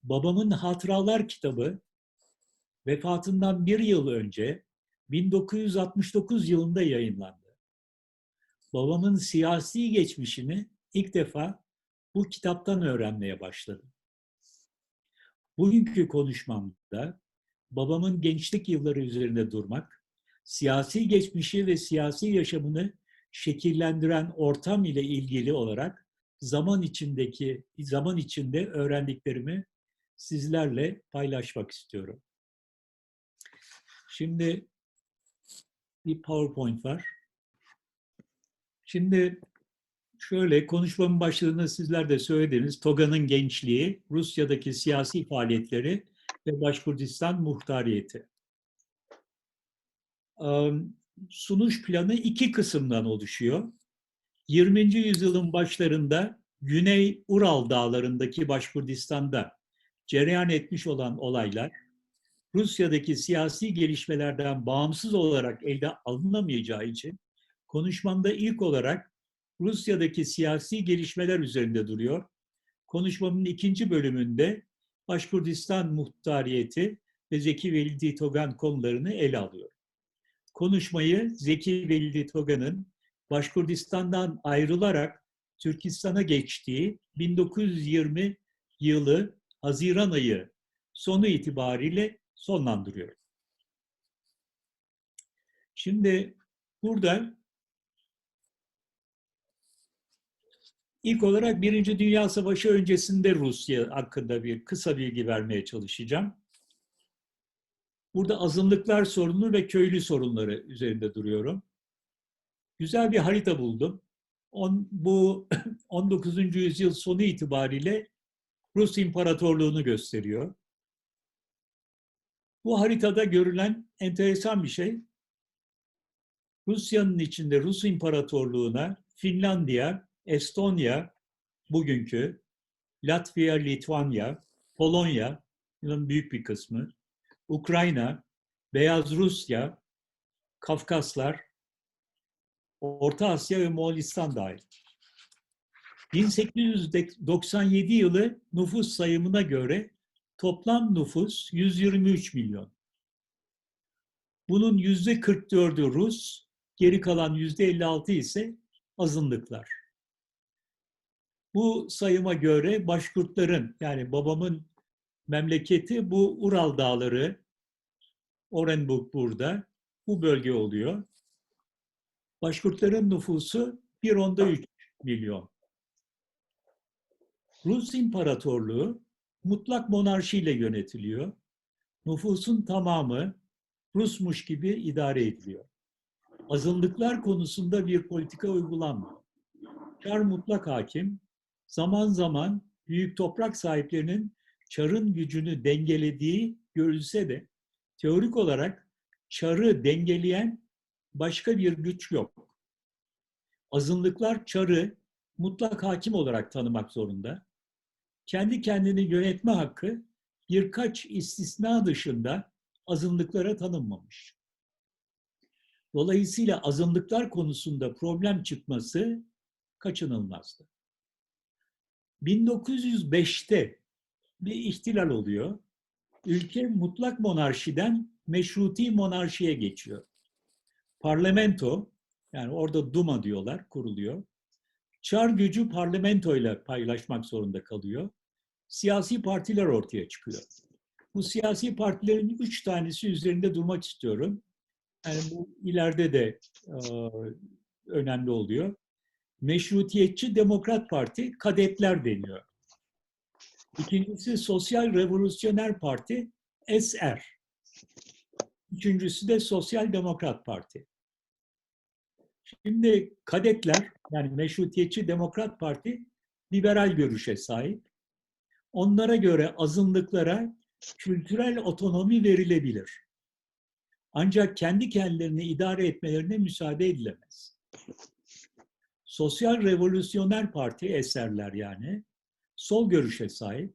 Babamın Hatıralar kitabı vefatından bir yıl önce 1969 yılında yayınlandı. Babamın siyasi geçmişini ilk defa bu kitaptan öğrenmeye başladım. Bugünkü konuşmamda babamın gençlik yılları üzerinde durmak, siyasi geçmişi ve siyasi yaşamını şekillendiren ortam ile ilgili olarak zaman içinde öğrendiklerimi sizlerle paylaşmak istiyorum. Şimdi bir PowerPoint var. Şimdi şöyle konuşmamın başladığında sizler de söylediniz. Toga'nın gençliği, Rusya'daki siyasi faaliyetleri ve Başkurdistan muhtariyeti. Sunuş planı iki kısımdan oluşuyor. 20. yüzyılın başlarında Güney Ural dağlarındaki Başkurdistan'da cereyan etmiş olan olaylar, Rusya'daki siyasi gelişmelerden bağımsız olarak elde alınamayacağı için konuşmamda ilk olarak Rusya'daki siyasi gelişmeler üzerinde duruyor. Konuşmamın ikinci bölümünde Başkurdistan muhtariyeti ve Zeki Velidi Togan konularını ele alıyor. Konuşmayı Zeki Velidi Togan'ın Başkurdistan'dan ayrılarak Türkistan'a geçtiği 1920 yılı Haziran ayı sonu itibariyle sonlandırıyor. Şimdi burada ilk olarak Birinci Dünya Savaşı öncesinde Rusya hakkında bir kısa bilgi vermeye çalışacağım. Burada azınlıklar sorunu ve köylü sorunları üzerinde duruyorum. Güzel bir harita buldum. Bu 19. yüzyıl sonu itibariyle Rus İmparatorluğu'nu gösteriyor. Bu haritada görülen enteresan bir şey. Rusya'nın içinde Rus İmparatorluğu'na Finlandiya, Estonya, bugünkü Latvia, Litvanya, Polonya'nın büyük bir kısmı, Ukrayna, Beyaz Rusya, Kafkaslar, Orta Asya ve Moğolistan dahil. 1897 yılı nüfus sayımına göre toplam nüfus 123 milyon. Bunun %44'ü Rus, geri kalan %56 ise azınlıklar. Bu sayıma göre Başkurtların, yani babamın memleketi bu Ural Dağları, Orenburg burada, bu bölge oluyor. Başkurtların nüfusu 1,3 milyon. Rus İmparatorluğu mutlak monarşiyle yönetiliyor. Nüfusun tamamı Rusmuş gibi idare ediliyor. Azınlıklar konusunda bir politika uygulanmıyor. Çar mutlak hakim, zaman zaman büyük toprak sahiplerinin Çar'ın gücünü dengelediği görülse de teorik olarak Çar'ı dengeleyen başka bir güç yok. Azınlıklar Çar'ı mutlak hakim olarak tanımak zorunda. Kendi kendini yönetme hakkı birkaç istisna dışında azınlıklara tanınmamış. Dolayısıyla azınlıklar konusunda problem çıkması kaçınılmazdı. 1905'te bir ihtilal oluyor. Ülke mutlak monarşiden meşruti monarşiye geçiyor. Parlamento, yani orada Duma diyorlar, kuruluyor. Çar gücü parlamentoyla paylaşmak zorunda kalıyor. Siyasi partiler ortaya çıkıyor. Bu siyasi partilerin 3 tanesi üzerinde durmak istiyorum. Yani bu ileride de önemli oluyor. Meşrutiyetçi Demokrat Parti, Kadetler deniyor. İkincisi Sosyal Revolüsyoner Parti, SR. Üçüncüsü de Sosyal Demokrat Parti. Şimdi Kadetler, yani Meşrutiyetçi Demokrat Parti, liberal görüşe sahip. Onlara göre azınlıklara kültürel otonomi verilebilir. Ancak kendi kendilerini idare etmelerine müsaade edilemez. Sosyal Revolüsyoner Parti, eserler yani, sol görüşe sahip.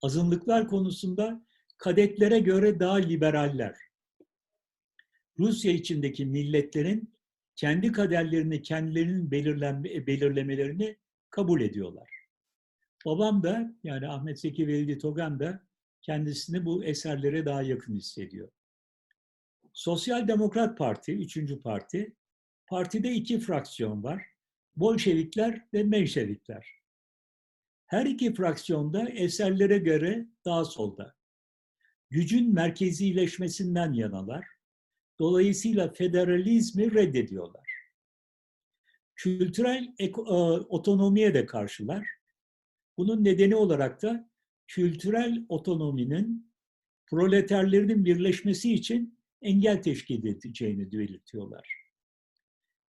Azınlıklar konusunda kadetlere göre daha liberaller. Rusya içindeki milletlerin kendi kaderlerini kendilerinin belirlemelerini kabul ediyorlar. Babam da yani Ahmet Zeki Velidi Togan da kendisini bu eserlere daha yakın hissediyor. Sosyal Demokrat Parti, üçüncü parti. Partide iki fraksiyon var. Bolşevikler ve Menşevikler. Her iki fraksiyonda eserlere göre daha solda. Gücün merkezileşmesinden yanalar. Dolayısıyla federalizmi reddediyorlar. Kültürel otonomiye de karşılar. Bunun nedeni olarak da kültürel otonominin proleterlerin birleşmesi için engel teşkil edeceğini belirtiyorlar.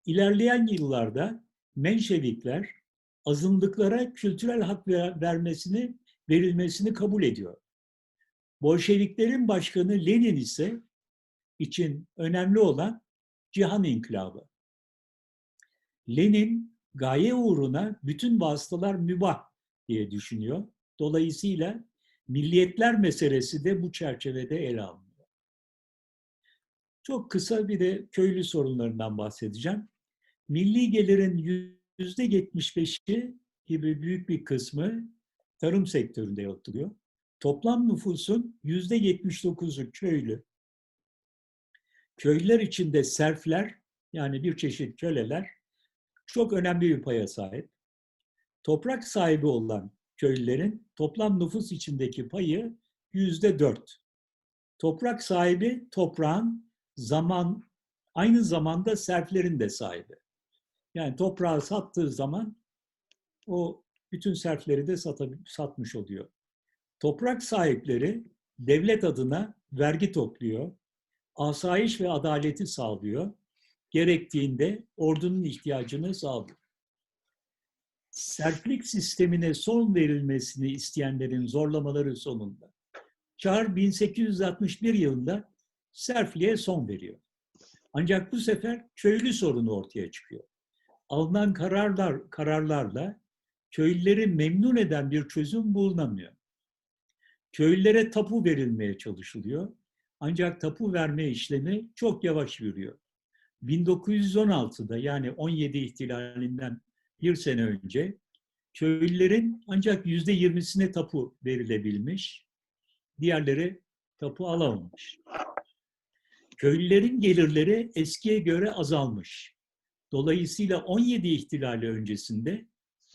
İlerleyen yıllarda Menşevikler azınlıklara kültürel hak verilmesini kabul ediyor. Bolşeviklerin başkanı Lenin ise için önemli olan cihan inkılabı. Lenin gaye uğruna bütün vasıtalar mübah diye düşünüyor. Dolayısıyla milliyetler meselesi de bu çerçevede ele alınıyor. Çok kısa bir de köylü sorunlarından bahsedeceğim. Milli gelirin %75'i gibi büyük bir kısmı tarım sektöründe yapılıyor. Toplam nüfusun %79'u köylü. Köylüler içinde serfler yani bir çeşit köleler çok önemli bir paya sahip. Toprak sahibi olan köylülerin toplam nüfus içindeki payı %4. Toprak sahibi toprağın aynı zamanda serflerin de sahibi. Yani toprağı sattığı zaman o bütün serfleri de satmış oluyor. Toprak sahipleri devlet adına vergi topluyor, asayiş ve adaleti sağlıyor, gerektiğinde ordunun ihtiyacını sağlıyor. Serflik sistemine son verilmesini isteyenlerin zorlamaları sonunda Çar 1861 yılında serfliğe son veriyor. Ancak bu sefer köylü sorunu ortaya çıkıyor. Alınan kararlarla köylüleri memnun eden bir çözüm bulunamıyor. Köylülere tapu verilmeye çalışılıyor. Ancak tapu verme işlemi çok yavaş yürüyor. 1916'da yani 17 ihtilalinden bir sene önce köylülerin ancak %20'sine tapu verilebilmiş, diğerleri tapu alamamış. Köylülerin gelirleri eskiye göre azalmış. Dolayısıyla 17 ihtilali öncesinde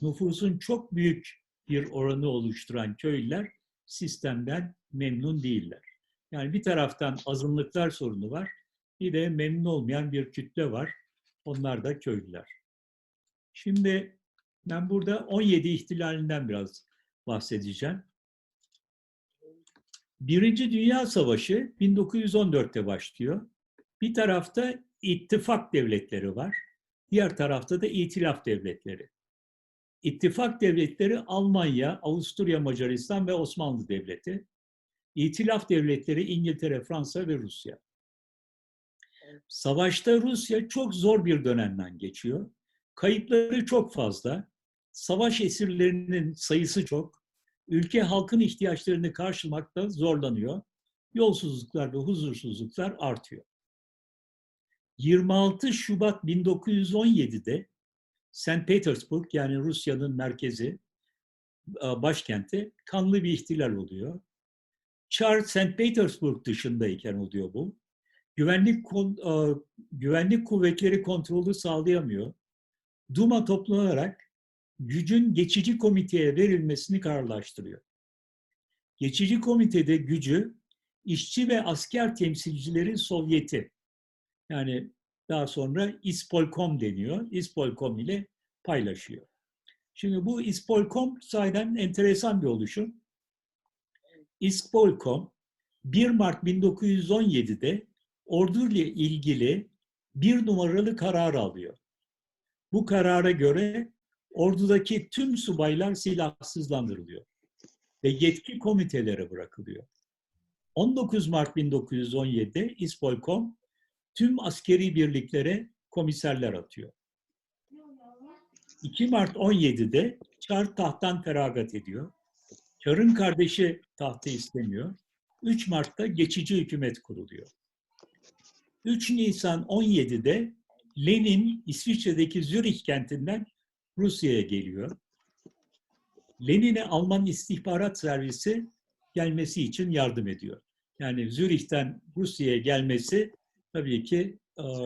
nüfusun çok büyük bir oranı oluşturan köylüler sistemden memnun değiller. Yani bir taraftan azınlıklar sorunu var, bir de memnun olmayan bir kütle var. Onlar da köylüler. Şimdi ben burada 17 ihtilalinden biraz bahsedeceğim. Birinci Dünya Savaşı 1914'te başlıyor. Bir tarafta ittifak devletleri var. Diğer tarafta da itilaf devletleri. İttifak devletleri Almanya, Avusturya, Macaristan ve Osmanlı Devleti. İtilaf devletleri İngiltere, Fransa ve Rusya. Savaşta Rusya çok zor bir dönemden geçiyor. Kayıpları çok fazla. Savaş esirlerinin sayısı çok. Ülke halkın ihtiyaçlarını karşılamakta zorlanıyor. Yolsuzluklar ve huzursuzluklar artıyor. 26 Şubat 1917'de St. Petersburg yani Rusya'nın merkezi, başkenti kanlı bir ihtilal oluyor. Çar St. Petersburg dışındayken oluyor bu. Güvenlik kuvvetleri kontrolü sağlayamıyor. Duma toplanarak gücün geçici komiteye verilmesini kararlaştırıyor. Geçici komitede gücü işçi ve asker temsilcileri Sovyeti yani daha sonra İspolkom deniyor. İspolkom ile paylaşıyor. Şimdi bu İspolkom sahiden enteresan bir oluşum. İspolkom 1 Mart 1917'de orduyla ilgili bir numaralı karar alıyor. Bu karara göre ordudaki tüm subaylar silahsızlandırılıyor ve yetki komitelere bırakılıyor. 19 Mart 1917'de İspolkom tüm askeri birliklere komiserler atıyor. 2 Mart 17'de Çar tahttan feragat ediyor. Çar'ın kardeşi tahtı istemiyor. 3 Mart'ta geçici hükümet kuruluyor. 3 Nisan 17'de Lenin İsviçre'deki Zürih kentinden Rusya'ya geliyor. Lenin'e Alman istihbarat servisi gelmesi için yardım ediyor. Yani Zürih'ten Rusya'ya gelmesi tabii ki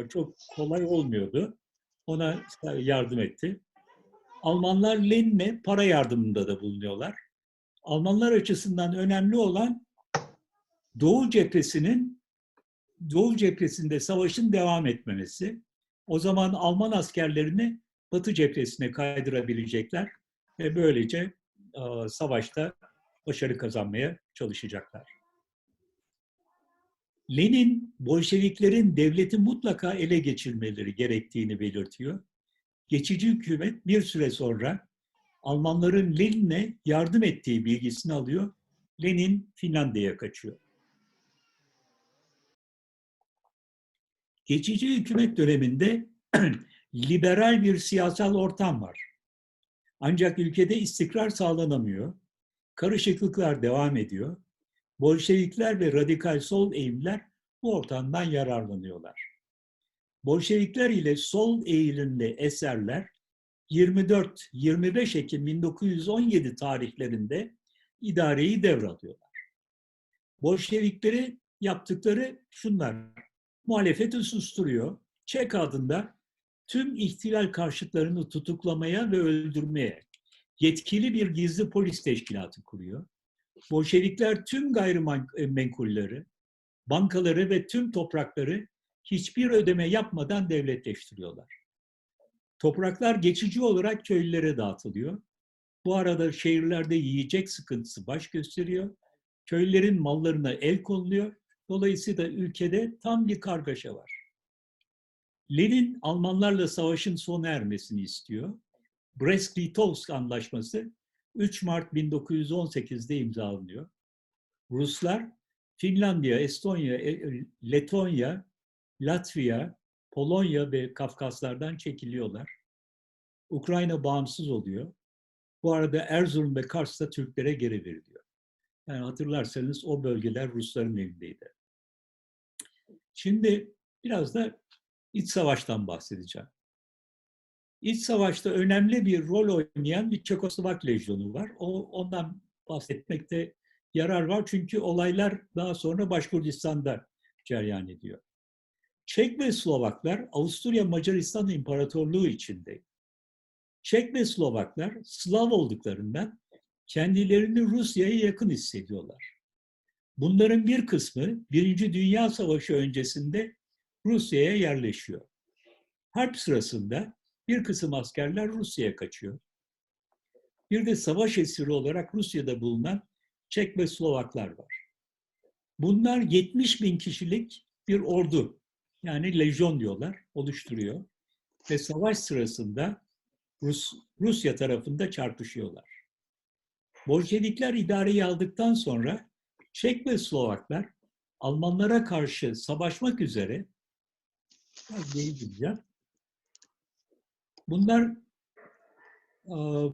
çok kolay olmuyordu. Ona yardım etti. Almanlar Lenin'e para yardımında da bulunuyorlar. Almanlar açısından önemli olan Doğu cephesinde savaşın devam etmemesi. O zaman Alman askerlerini Batı cephesine kaydırabilecekler ve böylece savaşta başarı kazanmaya çalışacaklar. Lenin, Bolşeviklerin devleti mutlaka ele geçirmeleri gerektiğini belirtiyor. Geçici hükümet bir süre sonra Almanların Lenin'e yardım ettiği bilgisini alıyor. Lenin Finlandiya'ya kaçıyor. Geçici hükümet döneminde liberal bir siyasal ortam var. Ancak ülkede istikrar sağlanamıyor. Karışıklıklar devam ediyor. Bolşevikler ve radikal sol eğilimler bu ortamdan yararlanıyorlar. Bolşevikler ile sol eğilimli eserler 24-25 Ekim 1917 tarihlerinde idareyi devralıyorlar. Bolşevikleri yaptıkları şunlar: muhalefeti susturuyor, Çek adında tüm ihtilal karşıtlarını tutuklamaya ve öldürmeye yetkili bir gizli polis teşkilatı kuruyor. Bolşevikler tüm gayrimenkulleri, bankaları ve tüm toprakları hiçbir ödeme yapmadan devletleştiriyorlar. Topraklar geçici olarak köylülere dağıtılıyor. Bu arada şehirlerde yiyecek sıkıntısı baş gösteriyor. Köylülerin mallarına el konuluyor. Dolayısıyla ülkede tam bir kargaşa var. Lenin Almanlarla savaşın sona ermesini istiyor. Brest-Litovsk Anlaşması 3 Mart 1918'de imzalanıyor. Ruslar Finlandiya, Estonya, Letonya, Latvia, Polonya ve Kafkaslardan çekiliyorlar. Ukrayna bağımsız oluyor. Bu arada Erzurum ve Kars da Türklere geri veriliyor. Yani hatırlarsanız o bölgeler Rusların elindeydi. Şimdi biraz da İç Savaş'tan bahsedeceğim. İç Savaş'ta önemli bir rol oynayan bir Çekoslovak lejyonu var. Ondan bahsetmekte yarar var çünkü olaylar daha sonra Başkurdistan'da cereyan ediyor. Çek ve Slovaklar Avusturya Macaristan İmparatorluğu içinde. Çek ve Slovaklar Slav olduklarından kendilerini Rusya'ya yakın hissediyorlar. Bunların bir kısmı Birinci Dünya Savaşı öncesinde Rusya'ya yerleşiyor. Harp sırasında bir kısım askerler Rusya'ya kaçıyor. Bir de savaş esiri olarak Rusya'da bulunan Çek ve Slovaklar var. Bunlar 70 bin kişilik bir ordu, yani lejyon diyorlar, oluşturuyor. Ve savaş sırasında Rusya tarafında çarpışıyorlar. Bolşevikler idareyi aldıktan sonra Çek ve Slovaklar Almanlara karşı savaşmak üzere bunlar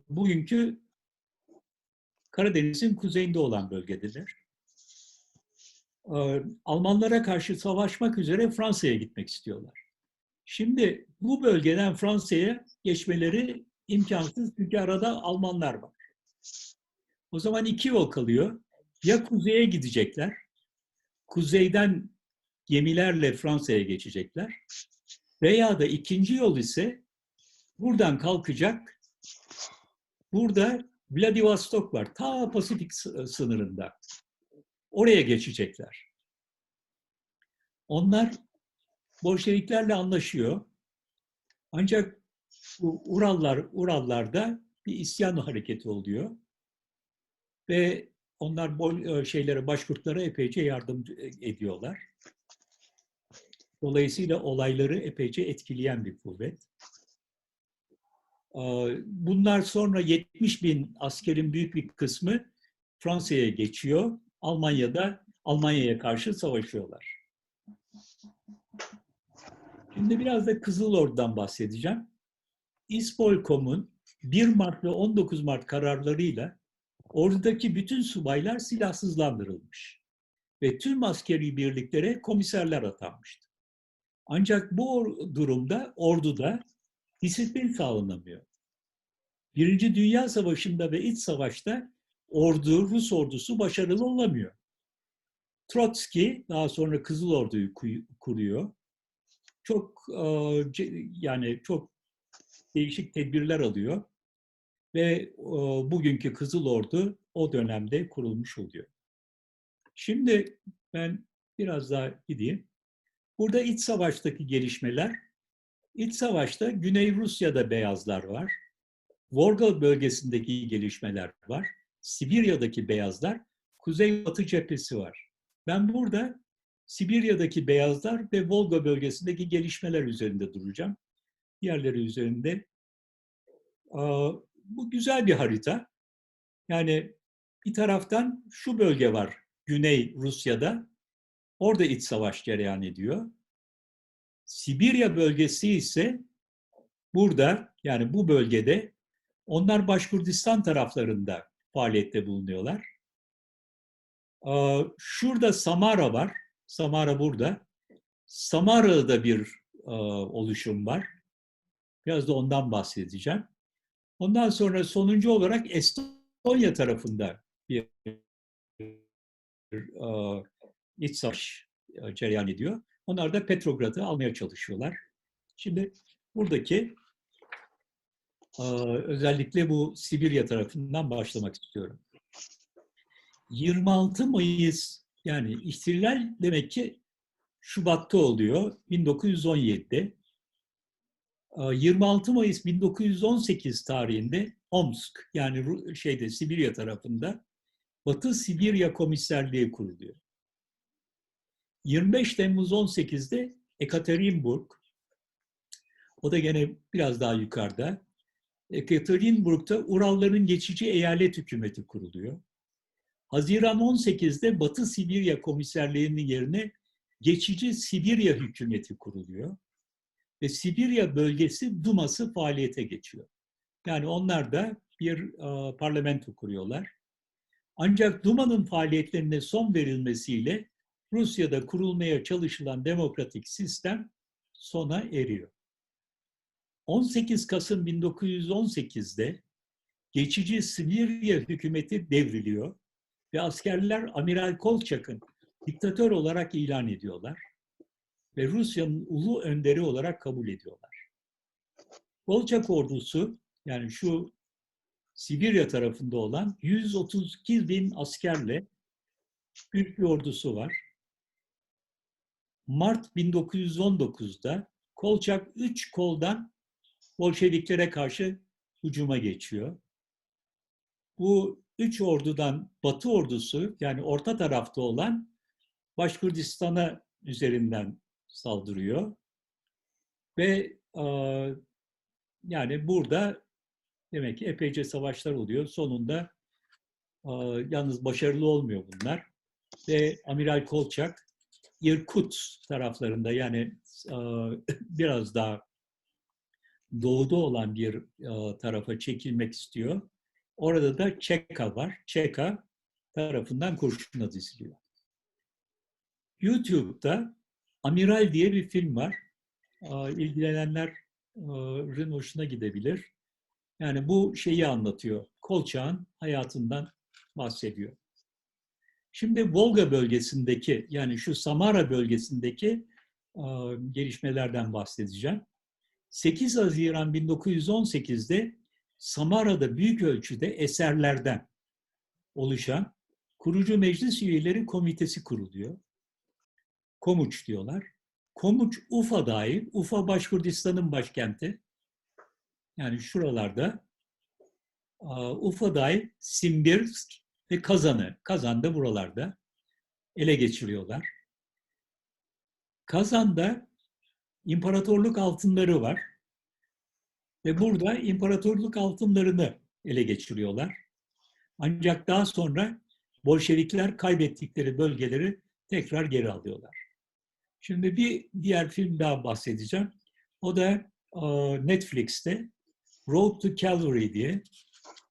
bugünkü Karadeniz'in kuzeyinde olan bölgedeler. Almanlara karşı savaşmak üzere Fransa'ya gitmek istiyorlar. Şimdi bu bölgeden Fransa'ya geçmeleri imkansız çünkü arada Almanlar var. O zaman iki yol kalıyor. Ya kuzeye gidecekler, kuzeyden gemilerle Fransa'ya geçecekler veya da ikinci yol ise buradan kalkacak, burada Vladivostok var, ta Pasifik sınırında. Oraya geçecekler. Onlar Bolşeviklerle anlaşıyor. Ancak bu Urallarda bir isyan hareketi oluyor. Ve onlar Başkurtlara epeyce yardım ediyorlar. Dolayısıyla olayları epeyce etkileyen bir kuvvet. Bunlar sonra 70 bin askerin büyük bir kısmı Fransa'ya geçiyor. Almanya'ya karşı savaşıyorlar. Şimdi biraz da Kızıl Ordu'dan bahsedeceğim. İspolkom'un 1 Mart ve 19 Mart kararlarıyla ordudaki bütün subaylar silahsızlandırılmış ve tüm askeri birliklere komiserler atanmıştı. Ancak bu durumda orduda disiplin sağlanamıyor. Birinci Dünya Savaşı'nda ve İç Savaş'ta Rus ordusu başarılı olamıyor. Trotsky daha sonra Kızıl Ordu'yu kuruyor. Çok yani çok değişik tedbirler alıyor ve bugünkü Kızıl Ordu o dönemde kurulmuş oluyor. Şimdi ben biraz daha gideyim. Burada iç savaştaki gelişmeler, iç savaşta Güney Rusya'da beyazlar var. Volga bölgesindeki gelişmeler var. Sibirya'daki beyazlar, Kuzeybatı cephesi var. Ben burada Sibirya'daki beyazlar ve Volga bölgesindeki gelişmeler üzerinde duracağım. Diğerleri üzerinde. Bu güzel bir harita. Yani bir taraftan şu bölge var, Güney Rusya'da. Orada iç savaş cereyan ediyor. Sibirya bölgesi ise burada, yani bu bölgede, onlar Başkurdistan taraflarında faaliyette bulunuyorlar. Şurada Samara var. Samara burada. Samara'da bir oluşum var. Biraz da ondan bahsedeceğim. Ondan sonra sonuncu olarak Estonya tarafında bir iç savaş cereyan ediyor. Onlar da Petrograd'ı almaya çalışıyorlar. Şimdi buradaki özellikle bu Sibirya tarafından başlamak istiyorum. 26 Mayıs, yani ihtilal demek ki Şubat'ta oluyor, 1917'de. 26 Mayıs 1918 tarihinde Omsk, yani Sibirya tarafında Batı Sibirya Komiserliği kuruluyor. 25 Temmuz 18'de Ekaterinburg, o da gene biraz daha yukarıda. Ekaterinburg'da Uralların Geçici Eyalet Hükümeti kuruluyor. Haziran 18'de Batı Sibirya Komiserliği'nin yerine Geçici Sibirya Hükümeti kuruluyor. Ve Sibirya Bölgesi Duması faaliyete geçiyor. Yani onlar da bir parlamento kuruyorlar. Ancak Duma'nın faaliyetlerine son verilmesiyle Rusya'da kurulmaya çalışılan demokratik sistem sona eriyor. 18 Kasım 1918'de geçici Sibirya hükümeti devriliyor ve askerler Amiral Kolçak'ın diktatör olarak ilan ediyorlar ve Rusya'nın ulu önderi olarak kabul ediyorlar. Kolçak ordusu, yani şu Sibirya tarafında olan 132 bin askerle büyük bir ordusu var. Mart 1919'da Kolçak 3 koldan Bolşeviklere karşı hücuma geçiyor. Bu 3 ordudan Batı ordusu, yani orta tarafta olan Başkurdistan'a üzerinden saldırıyor. Ve yani burada demek ki epeyce savaşlar oluyor. Sonunda yalnız başarılı olmuyor bunlar. Ve Amiral Kolçak Irkutsk taraflarında, yani biraz daha doğuda olan bir tarafa çekilmek istiyor. Orada da Çeka var. Çeka tarafından kurşuna diziliyor. YouTube'da Amiral diye bir film var. İlgilenenlerin hoşuna gidebilir. Yani bu şeyi anlatıyor. Kolçak'ın hayatından bahsediyor. Şimdi Volga bölgesindeki, yani şu Samara bölgesindeki gelişmelerden bahsedeceğim. 8 Haziran 1918'de Samara'da büyük ölçüde eserlerden oluşan Kurucu Meclis Üyeleri Komitesi kuruluyor. Komuç diyorlar. Komuç Ufa dahil, Ufa Başkurdistan'ın başkenti. Yani şuralarda Ufa dahil Simbirsk ve Kazan'ı, Kazan da buralarda ele geçiriyorlar. Kazan'da imparatorluk altınları var ve burada imparatorluk altınlarını ele geçiriyorlar. Ancak daha sonra Bolşevikler kaybettikleri bölgeleri tekrar geri alıyorlar. Şimdi bir diğer film daha bahsedeceğim. O da Netflix'te Road to Calvary diye.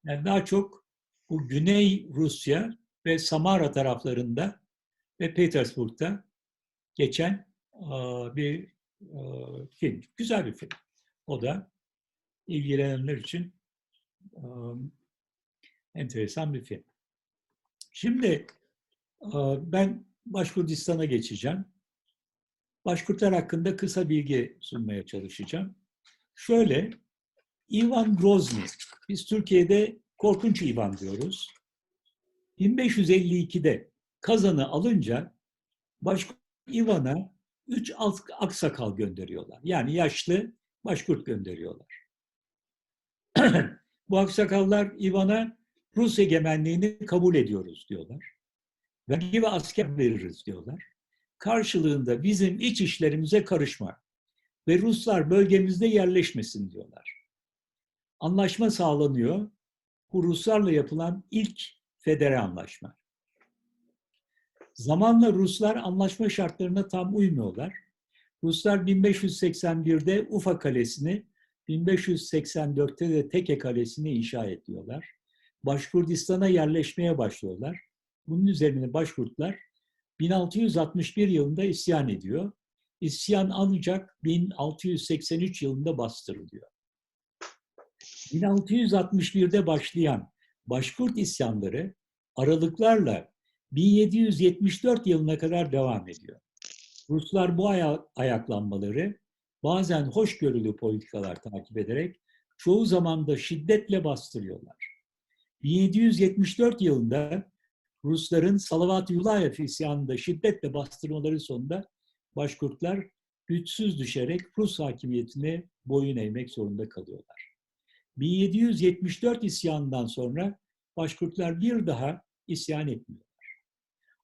Yani daha çok bu Güney Rusya ve Samara taraflarında ve Petersburg'da geçen bir film. Güzel bir film. O da ilgilenenler için Enteresan bir film. Şimdi ben Başkurdistan'a geçeceğim. Başkurtlar hakkında kısa bilgi sunmaya çalışacağım. Şöyle, Ivan Grozny, biz Türkiye'de Korkunç Ivan diyoruz. 1552'de Kazan'ı alınca Başkurt Ivan'a 3 aksakal gönderiyorlar. Yani yaşlı başkurt gönderiyorlar. Bu aksakallar Ivan'a Rus egemenliğini kabul ediyoruz diyorlar. Vergi ve asker veririz diyorlar. Karşılığında bizim iç işlerimize karışma ve Ruslar bölgemizde yerleşmesin diyorlar. Anlaşma sağlanıyor. Bu Ruslarla yapılan ilk federe anlaşma. Zamanla Ruslar anlaşma şartlarına tam uymuyorlar. Ruslar 1581'de Ufa Kalesi'ni, 1584'te de Teke Kalesi'ni inşa ediyorlar. Başkurdistan'a yerleşmeye başlıyorlar. Bunun üzerine Başkurtlar 1661 yılında isyan ediyor. İsyan ancak 1683 yılında bastırılıyor. 1661'de başlayan Başkurt isyanları aralıklarla 1774 yılına kadar devam ediyor. Ruslar bu ayaklanmaları bazen hoşgörülü politikalar takip ederek çoğu zaman da şiddetle bastırıyorlar. 1774 yılında Rusların Salavat-ı Yulayev isyanında şiddetle bastırmaları sonunda Başkurtlar güçsüz düşerek Rus hakimiyetine boyun eğmek zorunda kalıyorlar. 1774 isyanından sonra Başkurtlar bir daha isyan etmiyorlar.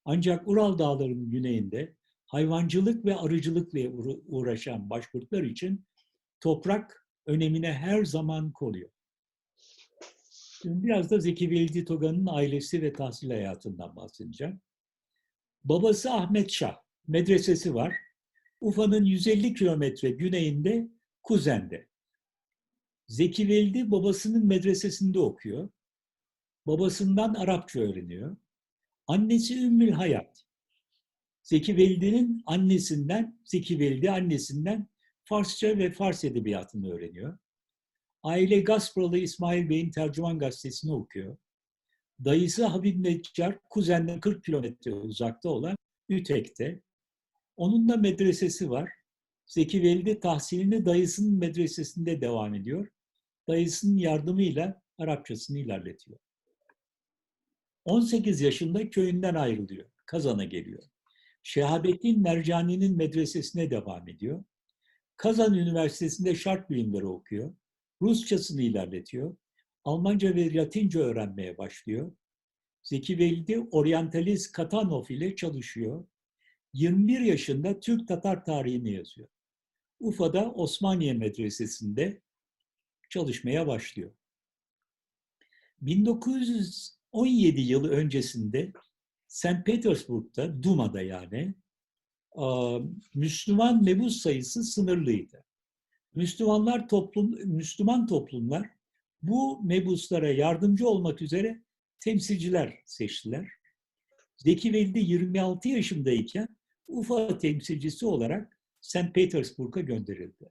Ancak Ural Dağları'nın güneyinde hayvancılık ve arıcılıkla uğraşan Başkurtlar için toprak önemine her zaman koruyor. Şimdi biraz da Zeki Velidi Toga'nın ailesi ve tahsil hayatından bahsedeceğim. Babası Ahmet Şah, medresesi var. Ufa'nın 150 kilometre güneyinde Kuzen'de. Zeki Velidi babasının medresesinde okuyor. Babasından Arapça öğreniyor. Annesi Ümmül Hayat. Zeki Velidi'nin annesinden, Zeki Velidi annesinden Farsça ve Fars edebiyatını öğreniyor. Aile Gaspralı İsmail Bey'in Tercüman Gazetesi'ni okuyor. Dayısı Habib Neccar, Kuzen'den 40 kilometre uzakta olan Ütek'te. Onun da medresesi var. Zeki Velidi tahsilini dayısının medresesinde devam ediyor. Dayısının yardımıyla Arapçasını ilerletiyor. 18 yaşında köyünden ayrılıyor. Kazan'a geliyor. Şehabettin Mercani'nin medresesine devam ediyor. Kazan Üniversitesi'nde şark bilimleri okuyor. Rusçasını ilerletiyor. Almanca ve Latince öğrenmeye başlıyor. Zeki Velidi oryantalist Katanov ile çalışıyor. 21 yaşında Türk-Tatar tarihini yazıyor. Ufa'da Osmaniye Medresesi'nde çalışmaya başlıyor. 1917 yılı öncesinde St. Petersburg'da, Duma'da yani, Müslüman mebus sayısı sınırlıydı. Müslüman toplumlar bu mebuslara yardımcı olmak üzere temsilciler seçtiler. Zeki Velidi 26 yaşındayken Ufa temsilcisi olarak St. Petersburg'a gönderildi.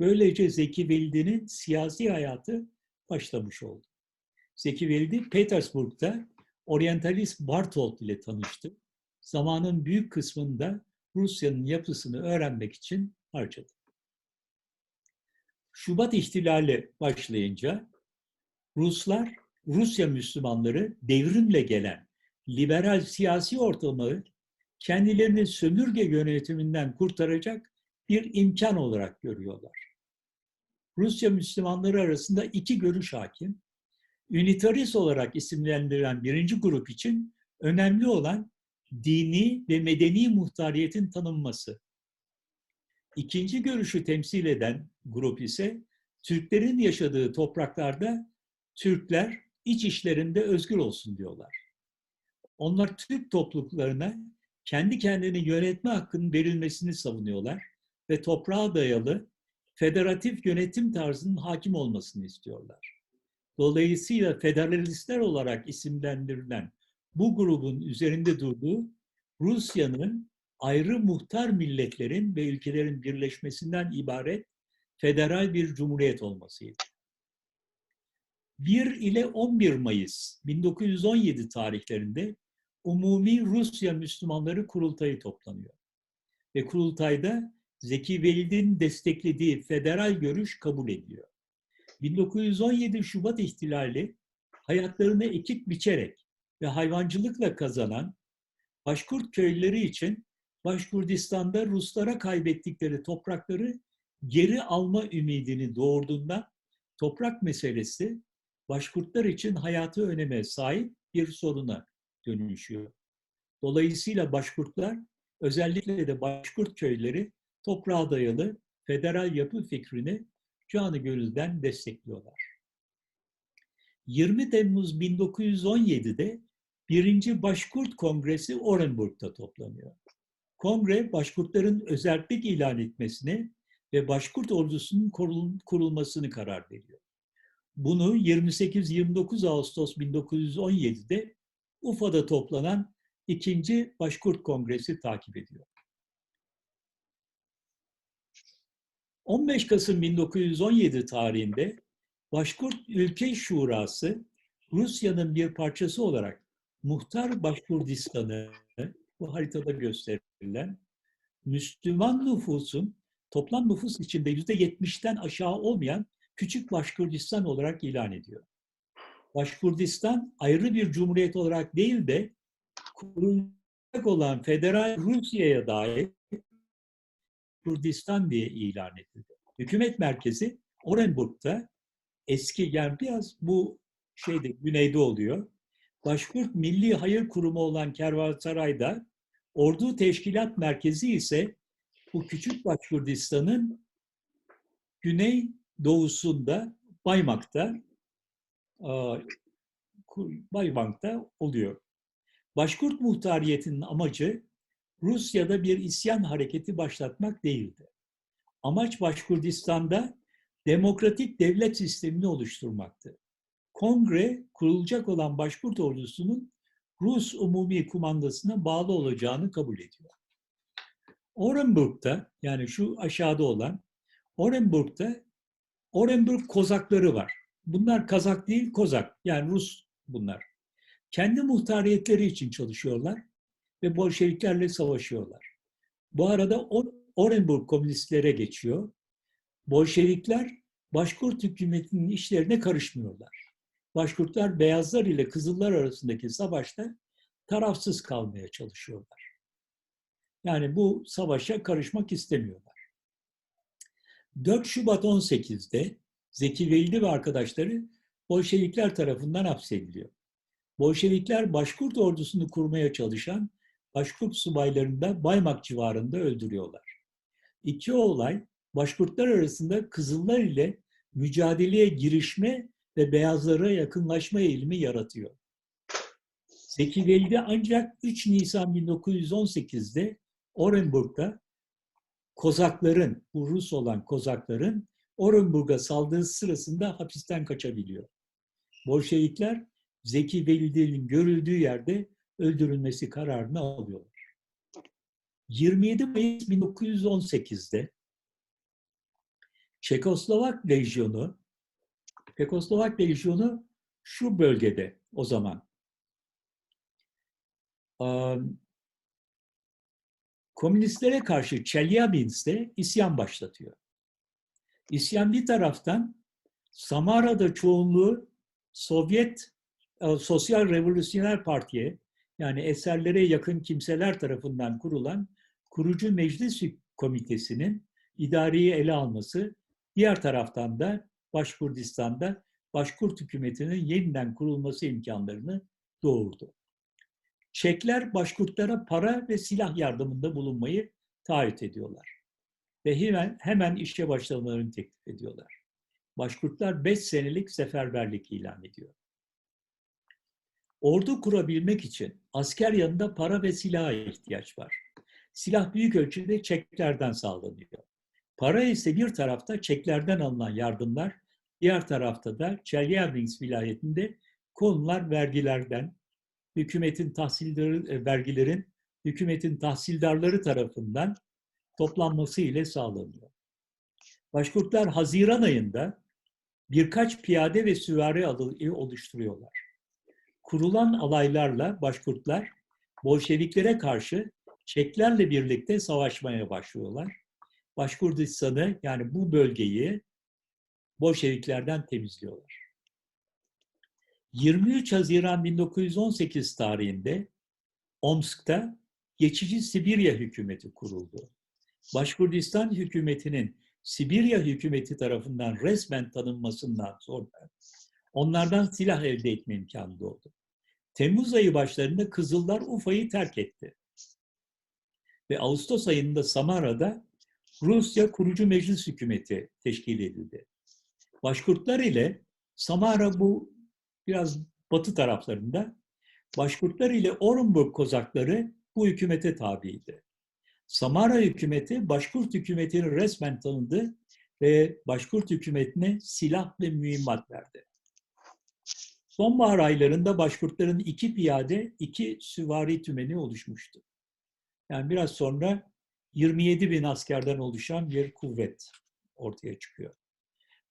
Böylece Zeki Velidi'nin siyasi hayatı başlamış oldu. Zeki Velidi Petersburg'da oryantalist Bartold ile tanıştı. Zamanın büyük kısmını da Rusya'nın yapısını öğrenmek için harcadı. Şubat ihtilali başlayınca Rusya Müslümanları devrimle gelen liberal siyasi ortamı kendilerini sömürge yönetiminden kurtaracak bir imkan olarak görüyorlar. Rusya Müslümanları arasında iki görüş hakim. Ünitarist olarak isimlendirilen birinci grup için önemli olan dini ve medeni muhtariyetin tanınması. İkinci görüşü temsil eden grup ise Türklerin yaşadığı topraklarda Türkler iç işlerinde özgür olsun diyorlar. Onlar Türk topluluklarına kendi kendini yönetme hakkının verilmesini savunuyorlar ve toprağa dayalı federatif yönetim tarzının hakim olmasını istiyorlar. Dolayısıyla federalistler olarak isimlendirilen bu grubun üzerinde durduğu Rusya'nın ayrı muhtar milletlerin ve ülkelerin birleşmesinden ibaret federal bir cumhuriyet olmasıydı. 1 ile 11 Mayıs 1917 tarihlerinde Umumi Rusya Müslümanları Kurultayı toplanıyor. Ve kurultayda Zeki Velid'in desteklediği federal görüş kabul ediliyor. 1917 Şubat ihtilali hayatlarını ekip biçerek ve hayvancılıkla kazanan Başkurt köylüleri için Başkurdistan'da Ruslara kaybettikleri toprakları geri alma ümidini doğurduğundan toprak meselesi Başkurtlar için hayatı öneme sahip bir soruna dönüşüyor. Dolayısıyla Başkurtlar, özellikle de Başkurt köyleri toprağa dayalı federal yapı fikrini canı gönülden destekliyorlar. 20 Temmuz 1917'de 1. Başkurt Kongresi Orenburg'da toplanıyor. Kongre, Başkurtların özerklik ilan etmesine ve Başkurt ordusunun kurulmasını karar veriyor. Bunu 28-29 Ağustos 1917'de Ufa'da toplanan 2. Başkurt Kongresi takip ediyor. 15 Kasım 1917 tarihinde Başkurt Ülke Şurası, Rusya'nın bir parçası olarak Muhtar Başkurdistan'ı, bu haritada gösterilen, Müslüman nüfusun toplam nüfus içinde %70'ten aşağı olmayan Küçük Başkurdistan olarak ilan ediyor. Başkurdistan ayrı bir cumhuriyet olarak değil de kurulacak olan Federal Rusya'ya dair Kurdistan diye ilan edildi. Hükümet merkezi Orenburg'da, eski, yani biraz bu güneyde oluyor. Başkurt Milli Hayır Kurumu olan Kervansaray'da, Ordu Teşkilat Merkezi ise bu Küçük Başkurdistan'ın güney doğusunda Baymak'ta oluyor. Başkurt muhtariyetinin amacı Rusya'da bir isyan hareketi başlatmak değildi. Amaç Başkurdistan'da demokratik devlet sistemini oluşturmaktı. Kongre, kurulacak olan Başkurt ordusunun Rus Umumi Kumandası'na bağlı olacağını kabul ediyor. Orenburg'da, yani şu aşağıda olan Orenburg'da Orenburg Kozakları var. Bunlar Kazak değil, Kozak. Yani Rus bunlar. Kendi muhtariyetleri için çalışıyorlar ve Bolşeviklerle savaşıyorlar. Bu arada Orenburg komünistlere geçiyor. Bolşevikler Başkurt hükümetinin işlerine karışmıyorlar. Başkurtlar beyazlar ile kızıllar arasındaki savaşta tarafsız kalmaya çalışıyorlar. Yani bu savaşa karışmak istemiyorlar. 4 Şubat 18'de Zeki Velidi ve arkadaşları Bolşevikler tarafından hapsediliyor. Bolşevikler Başkurt ordusunu kurmaya çalışan Başkurt subaylarını da Baymak civarında öldürüyorlar. İki olay Başkurtlar arasında Kızıllar ile mücadeleye girişme ve beyazlara yakınlaşma eğilimi yaratıyor. Zeki Velidi ancak 3 Nisan 1918'de Orenburg'da Kozakların, bu Rus olan Kozakların Orenburg'a saldırısı sırasında hapisten kaçabiliyor. Bolşevikler Zeki Velidi'nin görüldüğü yerde öldürülmesi kararını alıyorlar. 27 Mayıs 1918'de Çekoslovak Lejyonu şu bölgede o zaman komünistlere karşı Çelyabinsk'te isyan başlatıyor. İsyan bir taraftan Samara'da çoğunluğu Sosyal Revolüsyoner Parti'ye, yani eserlere yakın kimseler tarafından kurulan Kurucu Meclis Komitesi'nin idareyi ele alması, diğer taraftan da Başkurdistan'da Başkurt hükümetinin yeniden kurulması imkanlarını doğurdu. Çekler Başkurtlara para ve silah yardımında bulunmayı taahhüt ediyorlar. Ve hemen işe başlamalarını teklif ediyorlar. Başkurtlar 5 senelik seferberlik ilan ediyor. Ordu kurabilmek için asker yanında para ve silaha ihtiyaç var. Silah büyük ölçüde Çeklerden sağlanıyor. Para ise bir tarafta Çeklerden alınan yardımlar, diğer tarafta da Çelyabinsk vilayetinde konular vergilerden, vergilerin hükümetin tahsildarları tarafından toplanması ile sağlanıyor. Başkurtlar Haziran ayında birkaç piyade ve süvari alayı oluşturuyorlar. Kurulan alaylarla Başkurtlar Bolşeviklere karşı Çeklerle birlikte savaşmaya başlıyorlar. Başkurdistan'ı, yani bu bölgeyi Bolşeviklerden temizliyorlar. 23 Haziran 1918 tarihinde Omsk'ta geçici Sibirya hükümeti kuruldu. Başkurdistan hükümetinin Sibirya hükümeti tarafından resmen tanınmasından sonra onlardan silah elde etme imkanı doğdu. Temmuz ayı başlarında Kızıllar Ufa'yı terk etti. Ve Ağustos ayında Samara'da Rusya Kurucu Meclis Hükümeti teşkil edildi. Başkurtlar ile Samara, bu biraz batı taraflarında, Başkurtlar ile Orunburg Kozakları bu hükümete tabiydi. Samara hükümeti Başkurt hükümetini resmen tanıdı ve Başkurt hükümetine silah ve mühimmat verdi. Sonbahar aylarında Başkurtların 2 piyade, 2 süvari tümeni oluşmuştu. Yani biraz sonra 27 bin askerden oluşan bir kuvvet ortaya çıkıyor.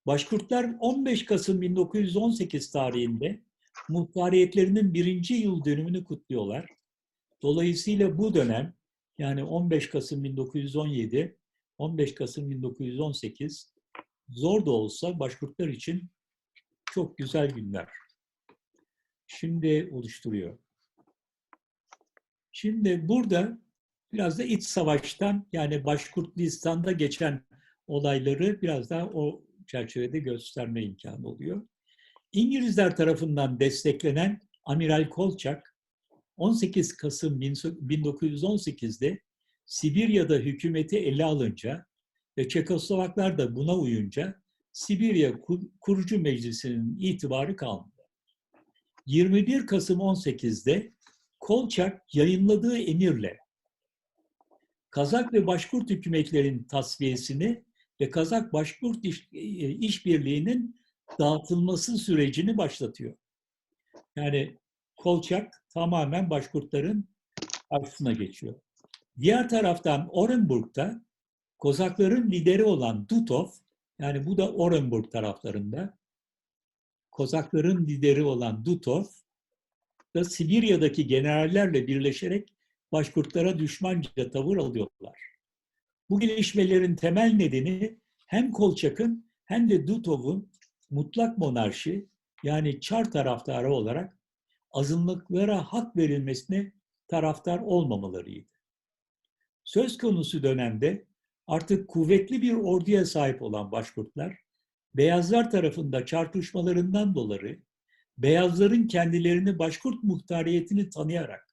Başkurtlar 15 Kasım 1918 tarihinde muhtariyetlerinin 1. yıl dönümünü kutluyorlar. Dolayısıyla bu dönem, yani 15 Kasım 1917, 15 Kasım 1918 zor da olsa Başkurtlar için çok güzel günler. Şimdi oluşturuyor. Şimdi burada biraz da iç savaştan, yani Başkurtlistan'da geçen olayları biraz daha o çerçevede gösterme imkanı oluyor. İngilizler tarafından desteklenen Amiral Kolçak 18 Kasım 1918'de Sibirya'da hükümeti ele alınca ve Çekoslovaklar da buna uyunca Sibirya Kurucu Meclisi'nin itibarı kalmadı. 21 Kasım 18'de Kolçak yayınladığı emirle Kazak ve Başkurt hükümetlerin tasfiyesini ve Kazak-Başkurt işbirliğinin dağıtılması sürecini başlatıyor. Yani Kolçak tamamen Başkurtların karşısına geçiyor. Diğer taraftan Orenburg'da Kozakların lideri olan Dutov, yani bu da Orenburg taraflarında, Kozakların lideri olan Dutov da Sibirya'daki generallerle birleşerek Başkurtlara düşmanca tavır alıyorlar. Bu gelişmelerin temel nedeni hem Kolçak'ın hem de Dutov'un mutlak monarşi, yani Çar taraftarı olarak azınlıklara hak verilmesine taraftar olmamalarıydı. Söz konusu dönemde artık kuvvetli bir orduya sahip olan Başkurtlar, Beyazlar tarafında çarpışmalarından dolayı Beyazların kendilerini Başkurt muhtariyetini tanıyarak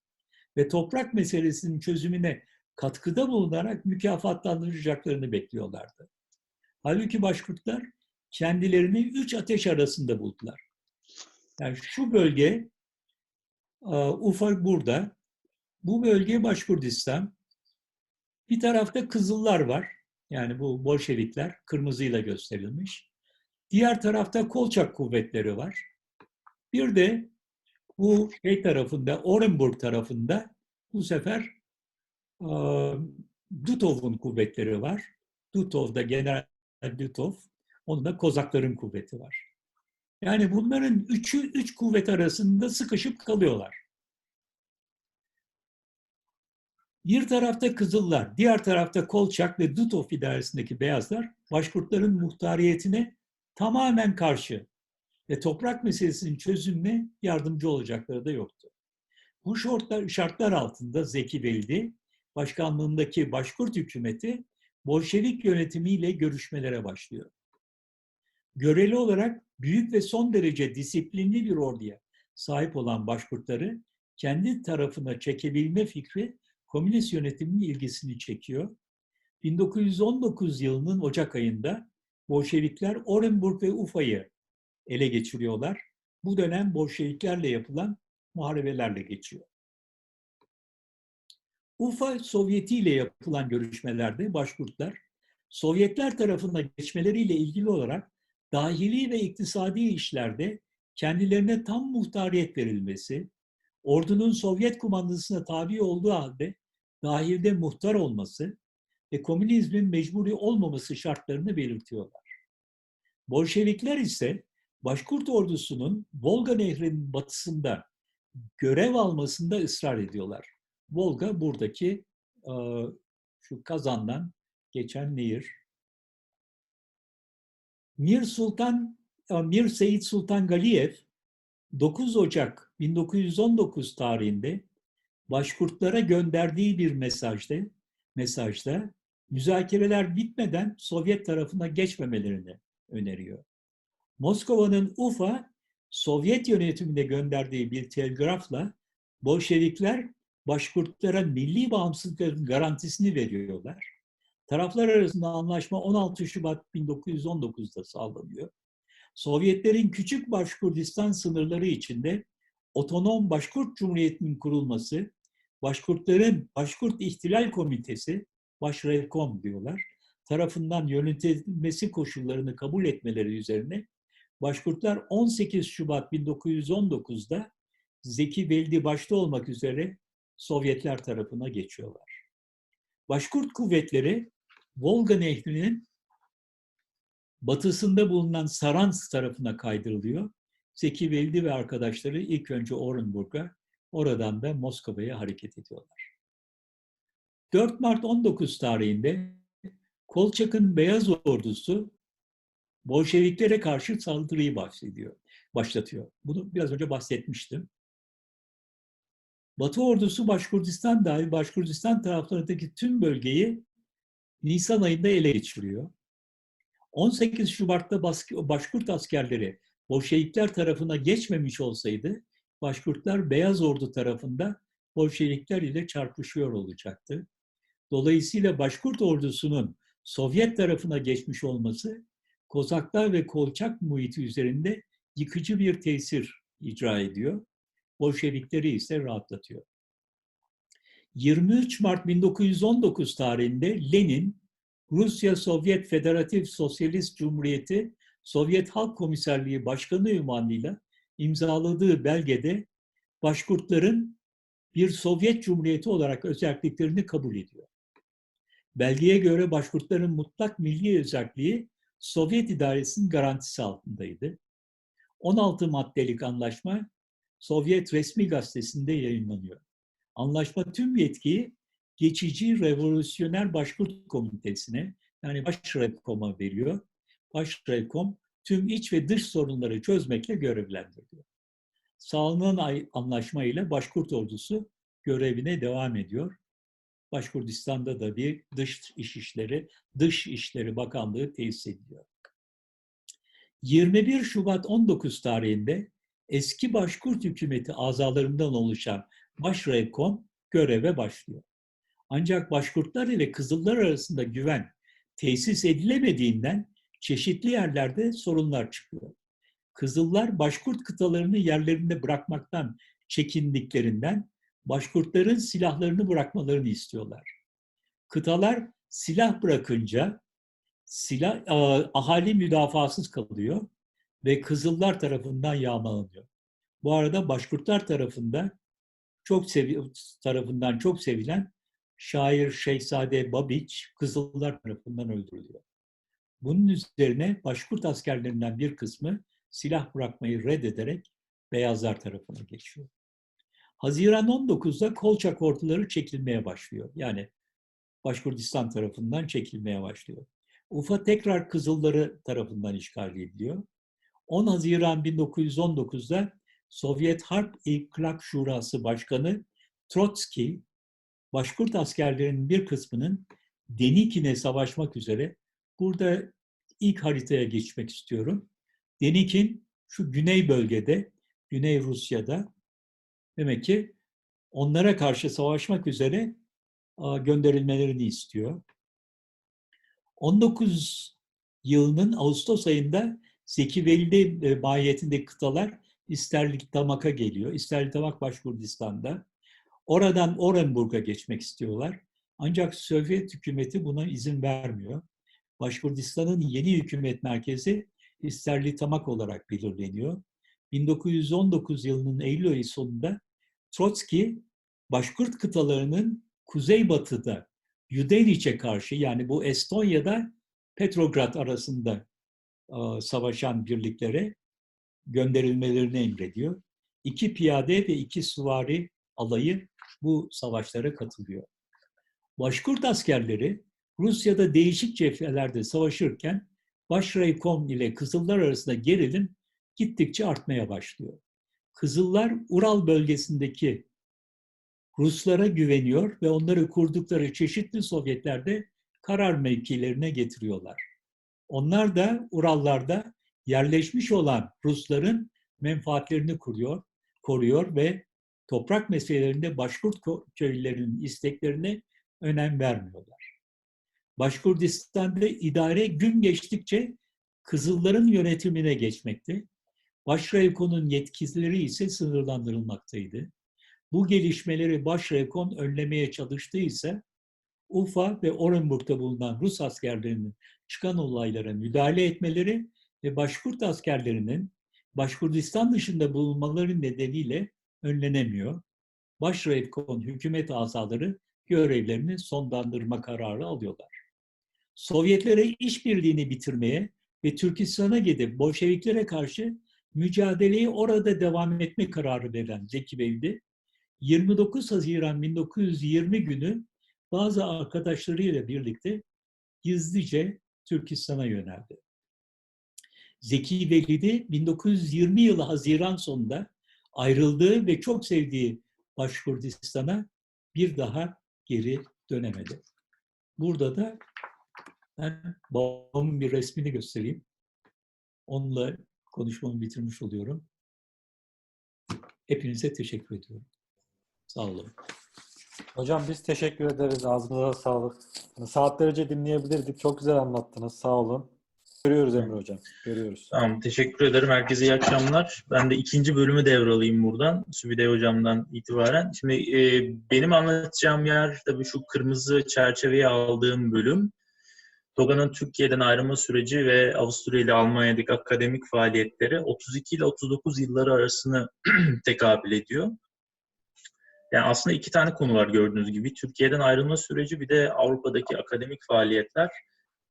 ve toprak meselesinin çözümüne katkıda bulunarak mükafatlandıracaklarını bekliyorlardı. Halbuki Başkurtlar kendilerini 3 ateş arasında buldular. Yani şu bölge, Ufa burada, bu bölge Başkurdistan, bir tarafta Kızıllar var, yani bu Bolşevikler kırmızıyla gösterilmiş. Diğer tarafta Kolçak kuvvetleri var. Bir de bu tarafında, Orenburg tarafında bu sefer Dutov'un kuvvetleri var. Dutov'da General Dutov, onun da Kozakların kuvveti var. Yani bunların üç kuvvet arasında sıkışıp kalıyorlar. Bir tarafta Kızıllar, diğer tarafta Kolçak ve Dutov idaresindeki Beyazlar Başkurtların muhtariyetine tamamen karşı ve toprak meselesinin çözümüne yardımcı olacakları da yoktu. Bu şartlar altında Zeki Veldi başkanlığındaki Başkurt hükümeti Bolşevik yönetimiyle görüşmelere başlıyor. Göreli olarak büyük ve son derece disiplinli bir orduya sahip olan Başkurtları kendi tarafına çekebilme fikri komünist yönetimin ilgisini çekiyor. 1919 yılının Ocak ayında Bolşevikler Orenburg ve Ufa'yı ele geçiriyorlar. Bu dönem Bolşeviklerle yapılan muharebelerle geçiyor. Ufa Sovyeti ile yapılan görüşmelerde Başkurtlar, Sovyetler tarafına geçmeleriyle ilgili olarak dahili ve iktisadi işlerde kendilerine tam muhtariyet verilmesi, ordunun Sovyet kumandasına tabi olduğu halde dahilde muhtar olması ve komünizmin mecburi olmaması şartlarını belirtiyorlar. Bolşevikler ise Başkurt ordusunun Volga Nehri'nin batısında görev almasında ısrar ediyorlar. Volga buradaki şu Kazan'dan geçen nehir. Mir Seyit Sultan Galiyev 9 Ocak 1919 tarihinde Başkurtlara gönderdiği bir mesajda müzakereler bitmeden Sovyet tarafına geçmemelerini öneriyor. Moskova'nın Ufa, Sovyet yönetimine gönderdiği bir telgrafla Bolşevikler Başkurtlara milli bağımsızlıkların garantisini veriyorlar. Taraflar arasında anlaşma 16 Şubat 1919'da sağlanıyor. Sovyetlerin Küçük Başkurdistan sınırları içinde Otonom Başkurt Cumhuriyeti'nin kurulması, Başkurtların Başkurt İhtilal Komitesi, Başrevkom diyorlar, tarafından yönetilmesi koşullarını kabul etmeleri üzerine Başkurtlar 18 Şubat 1919'da Zeki Veldi başta olmak üzere Sovyetler tarafına geçiyorlar. Başkurt kuvvetleri Volga Nehri'nin batısında bulunan Saransk tarafına kaydırılıyor. Zeki Veldi ve arkadaşları ilk önce Orenburg'a, oradan da Moskova'ya hareket ediyorlar. 4 Mart 19 tarihinde Kolçak'ın Beyaz Ordusu Bolşeviklere karşı saldırıyı başlatıyor. Bunu biraz önce bahsetmiştim. Batı ordusu Başkurdistan dahil Başkurdistan taraflarındaki tüm bölgeyi Nisan ayında ele geçiriyor. 18 Şubat'ta Başkurt askerleri Bolşevikler tarafına geçmemiş olsaydı Başkurtlar Beyaz Ordu tarafında Bolşevikler ile çarpışıyor olacaktı. Dolayısıyla Başkurt ordusunun Sovyet tarafına geçmiş olması Kozaklar ve Kolçak muhiti üzerinde yıkıcı bir tesir icra ediyor. Bolşevikleri ise rahatlatıyor. 23 Mart 1919 tarihinde Lenin, Rusya Sovyet Federatif Sosyalist Cumhuriyeti Sovyet Halk Komiserliği Başkanı ünvanıyla imzaladığı belgede Başkurtların bir Sovyet Cumhuriyeti olarak özelliklerini kabul ediyor. Belgeye göre Başkurtların mutlak milli özelliği Sovyet idaresinin garantisi altındaydı. 16 maddelik anlaşma Sovyet resmi gazetesinde yayınlanıyor. Anlaşma tüm yetkiyi geçici revolüsyoner Başkurt Komitesi'ne yani Başrevkom'a veriyor. Başrevkom tüm iç ve dış sorunları çözmekle görevlendiriyor. Sağlanan anlaşmayla Başkurt ordusu görevine devam ediyor. Başkurdistan'da da bir Dış İşleri Bakanlığı tesis ediliyor. 21 Şubat 19 tarihinde eski Başkurt hükümeti azalarından oluşan Başrevkom göreve başlıyor. Ancak Başkurtlar ile Kızıllar arasında güven tesis edilemediğinden çeşitli yerlerde sorunlar çıkıyor. Kızıllar Başkurt kıtalarını yerlerinde bırakmaktan çekindiklerinden Başkurtların silahlarını bırakmalarını istiyorlar. Kıtalar silah bırakınca ahali müdafasız kalıyor ve Kızıllar tarafından yağmalanıyor. Bu arada Başkurtlar tarafından çok sevilen şair Şehzade Babiç Kızıllar tarafından öldürülüyor. Bunun üzerine Başkurt askerlerinden bir kısmı silah bırakmayı reddederek Beyazlar tarafına geçiyor. Haziran 19'da Kolçak orduları çekilmeye başlıyor. Yani Başkurdistan tarafından çekilmeye başlıyor. Ufa tekrar Kızılları tarafından işgal ediliyor. 10 Haziran 1919'da Sovyet Harp İnkılap Şurası Başkanı Trotski, Başkurt askerlerinin bir kısmının Denikin'e savaşmak üzere, burada ilk haritaya geçmek istiyorum. Denikin şu güney bölgede, Güney Rusya'da, demek ki onlara karşı savaşmak üzere gönderilmelerini istiyor. 19 yılının Ağustos ayında Zeki Veldi mahiyetindeki kıtalar İsterlitamak'a geliyor. İsterlitamak Başkurdistan'da. Oradan Orenburg'a geçmek istiyorlar. Ancak Sovyet hükümeti buna izin vermiyor. Başkurdistan'ın yeni hükümet merkezi İsterlitamak olarak belirleniyor. 1919 yılının Eylül ayı sonunda Trotski, Başkurt kıtalarının kuzeybatıda Yudeniç'e karşı, yani bu Estonya'da Petrograd arasında savaşan birliklere gönderilmelerini emrediyor. 2 piyade ve 2 süvari alayı bu savaşlara katılıyor. Başkurt askerleri Rusya'da değişik cephelerde savaşırken Başraykom ile Kızıllar arasında gerilim gittikçe artmaya başlıyor. Kızıllar Ural bölgesindeki Ruslara güveniyor ve onları kurdukları çeşitli Sovyetlerde karar mevkilerine getiriyorlar. Onlar da Urallarda yerleşmiş olan Rusların menfaatlerini koruyor ve toprak meselelerinde Başkurt köylülerinin isteklerine önem vermiyorlar. Başkurdistan'da idare gün geçtikçe Kızılların yönetimine geçmekte. Başraykon'un yetkileri ise sınırlandırılmaktaydı. Bu gelişmeleri Başraykom önlemeye çalıştıysa Ufa ve Orenburg'da bulunan Rus askerlerinin çıkan olaylara müdahale etmeleri ve Başkurt askerlerinin Başkurdistan dışında bulunmaları nedeniyle önlenemiyor. Başraykom hükümet azaları görevlerini sonlandırma kararı alıyorlar. Sovyetlere işbirliğini bitirmeye ve Türkistan'a gidip Bolşeviklere karşı mücadeleyi orada devam etme kararı veren Zeki Velidi, 29 Haziran 1920 günü bazı arkadaşlarıyla birlikte gizlice Türkistan'a yöneldi. Zeki Velidi 1920 yılı Haziran sonunda ayrıldığı ve çok sevdiği Başkurdistan'a bir daha geri dönemedi. Burada da ben babamın bir resmini göstereyim. Onunla konuşmamı bitirmiş oluyorum. Hepinize teşekkür ediyorum. Sağ olun. Hocam biz teşekkür ederiz. Ağzınıza sağlık. Saatlerce dinleyebilirdik. Çok güzel anlattınız. Sağ olun. Görüyoruz Emre Hocam. Görüyoruz. Tamam. Teşekkür ederim. Herkese iyi akşamlar. Ben de ikinci bölümü devralayım buradan. Sübüday Hocam'dan itibaren. Şimdi benim anlatacağım yer tabii şu kırmızı çerçeveye aldığım bölüm. TOGA'nın Türkiye'den ayrılma süreci ve Avusturya ile Almanya'daki akademik faaliyetleri 32 ile 39 yılları arasını tekabül ediyor. Yani aslında iki tane konu var gördüğünüz gibi. Türkiye'den ayrılma süreci bir de Avrupa'daki akademik faaliyetler.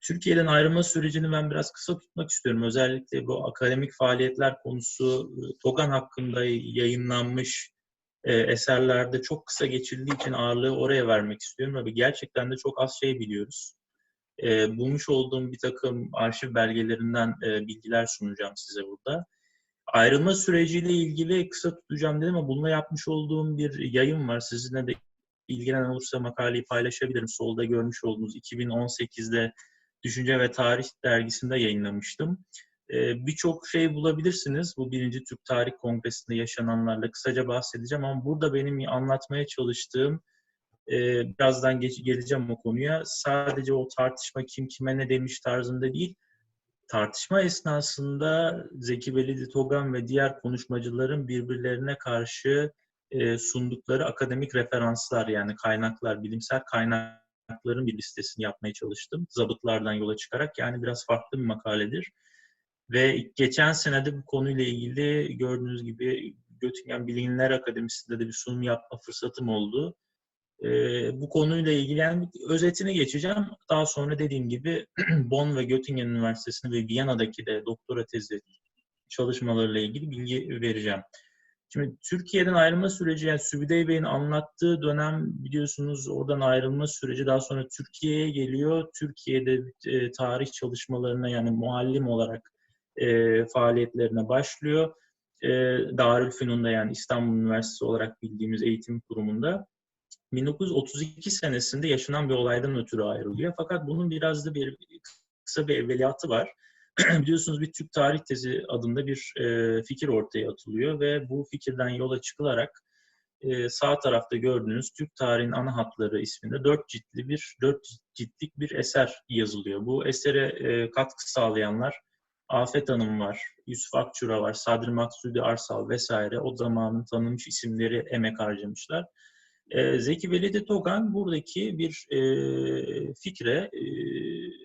Türkiye'den ayrılma sürecini ben biraz kısa tutmak istiyorum. Özellikle bu akademik faaliyetler konusu TOGAN hakkında yayınlanmış eserlerde çok kısa geçildiği için ağırlığı oraya vermek istiyorum. Ve gerçekten de çok az şey biliyoruz. Bulmuş olduğum bir takım arşiv belgelerinden bilgiler sunacağım size burada. Ayrılma süreciyle ilgili kısa tutacağım dedim ama bununla yapmış olduğum bir yayın var. Sizinle de ilgilenen olursa makaleyi paylaşabilirim. Solda görmüş olduğunuz 2018'de Düşünce ve Tarih dergisinde yayınlamıştım. Birçok şey bulabilirsiniz. Bu 1. Türk Tarih Kongresi'nde yaşananlarla kısaca bahsedeceğim ama burada benim anlatmaya çalıştığım, birazdan geleceğim o konuya, sadece o tartışma kim kime ne demiş tarzında değil, tartışma esnasında Zeki Velidi Togan ve diğer konuşmacıların birbirlerine karşı sundukları akademik referanslar, yani kaynaklar, bilimsel kaynakların bir listesini yapmaya çalıştım. Zabıtlardan yola çıkarak, yani biraz farklı bir makaledir. Ve geçen sene de bu konuyla ilgili gördüğünüz gibi Göttingen Bilimler Akademisi'nde de bir sunum yapma fırsatım oldu. Bu konuyla ilgili yani özetine geçeceğim. Daha sonra dediğim gibi Bonn ve Göttingen Üniversitesi'nde ve Viyana'daki de doktora tezi çalışmalarıyla ilgili bilgi vereceğim. Şimdi Türkiye'den ayrılma süreci, yani Sübüday Bey'in anlattığı dönem biliyorsunuz, oradan ayrılma süreci, daha sonra Türkiye'ye geliyor. Türkiye'de tarih çalışmalarına, yani muallim olarak faaliyetlerine başlıyor. Darülfünun'da, yani İstanbul Üniversitesi olarak bildiğimiz eğitim kurumunda. 1932 senesinde yaşanan bir olaydan ötürü ayrılıyor. Fakat bunun biraz da kısa bir evveliyatı var. Biliyorsunuz bir Türk tarih tezi adında bir fikir ortaya atılıyor ve bu fikirden yola çıkılarak sağ tarafta gördüğünüz Türk Tarihin Ana Hatları isminde 4 ciltlik bir eser yazılıyor. Bu esere katkı sağlayanlar Afet Hanım var, Yusuf Akçura var, Sadri Maksudi Arsal vesaire, o zamanın tanınmış isimleri emek harcamışlar. Zeki Velidi Togan buradaki bir fikre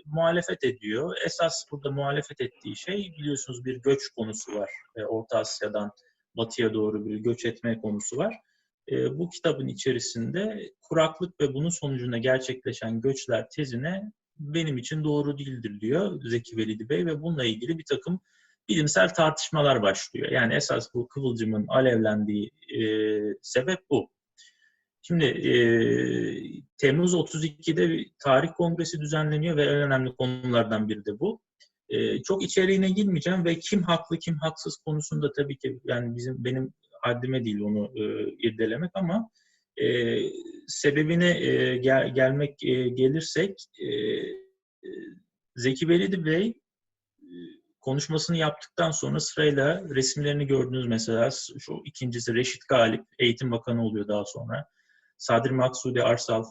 muhalefet ediyor. Esas burada muhalefet ettiği şey, biliyorsunuz bir göç konusu var. Orta Asya'dan batıya doğru bir göç etme konusu var. Bu kitabın içerisinde kuraklık ve bunun sonucunda gerçekleşen göçler tezine benim için doğru değildir diyor Zeki Velidi Bey ve bununla ilgili bir takım bilimsel tartışmalar başlıyor. Yani esas bu kıvılcımın alevlendiği sebep bu. Şimdi Temmuz 32'de bir tarih kongresi düzenleniyor ve en önemli konulardan biri de bu. Çok içeriğine girmeyeceğim ve kim haklı kim haksız konusunda tabii ki yani benim haddime değil onu irdelemek ama sebebine gelirsek Zeki Velidi Bey konuşmasını yaptıktan sonra sırayla resimlerini gördünüz mesela şu ikincisi Reşit Galip Eğitim Bakanı oluyor daha sonra. Sadri Maksudi Arsal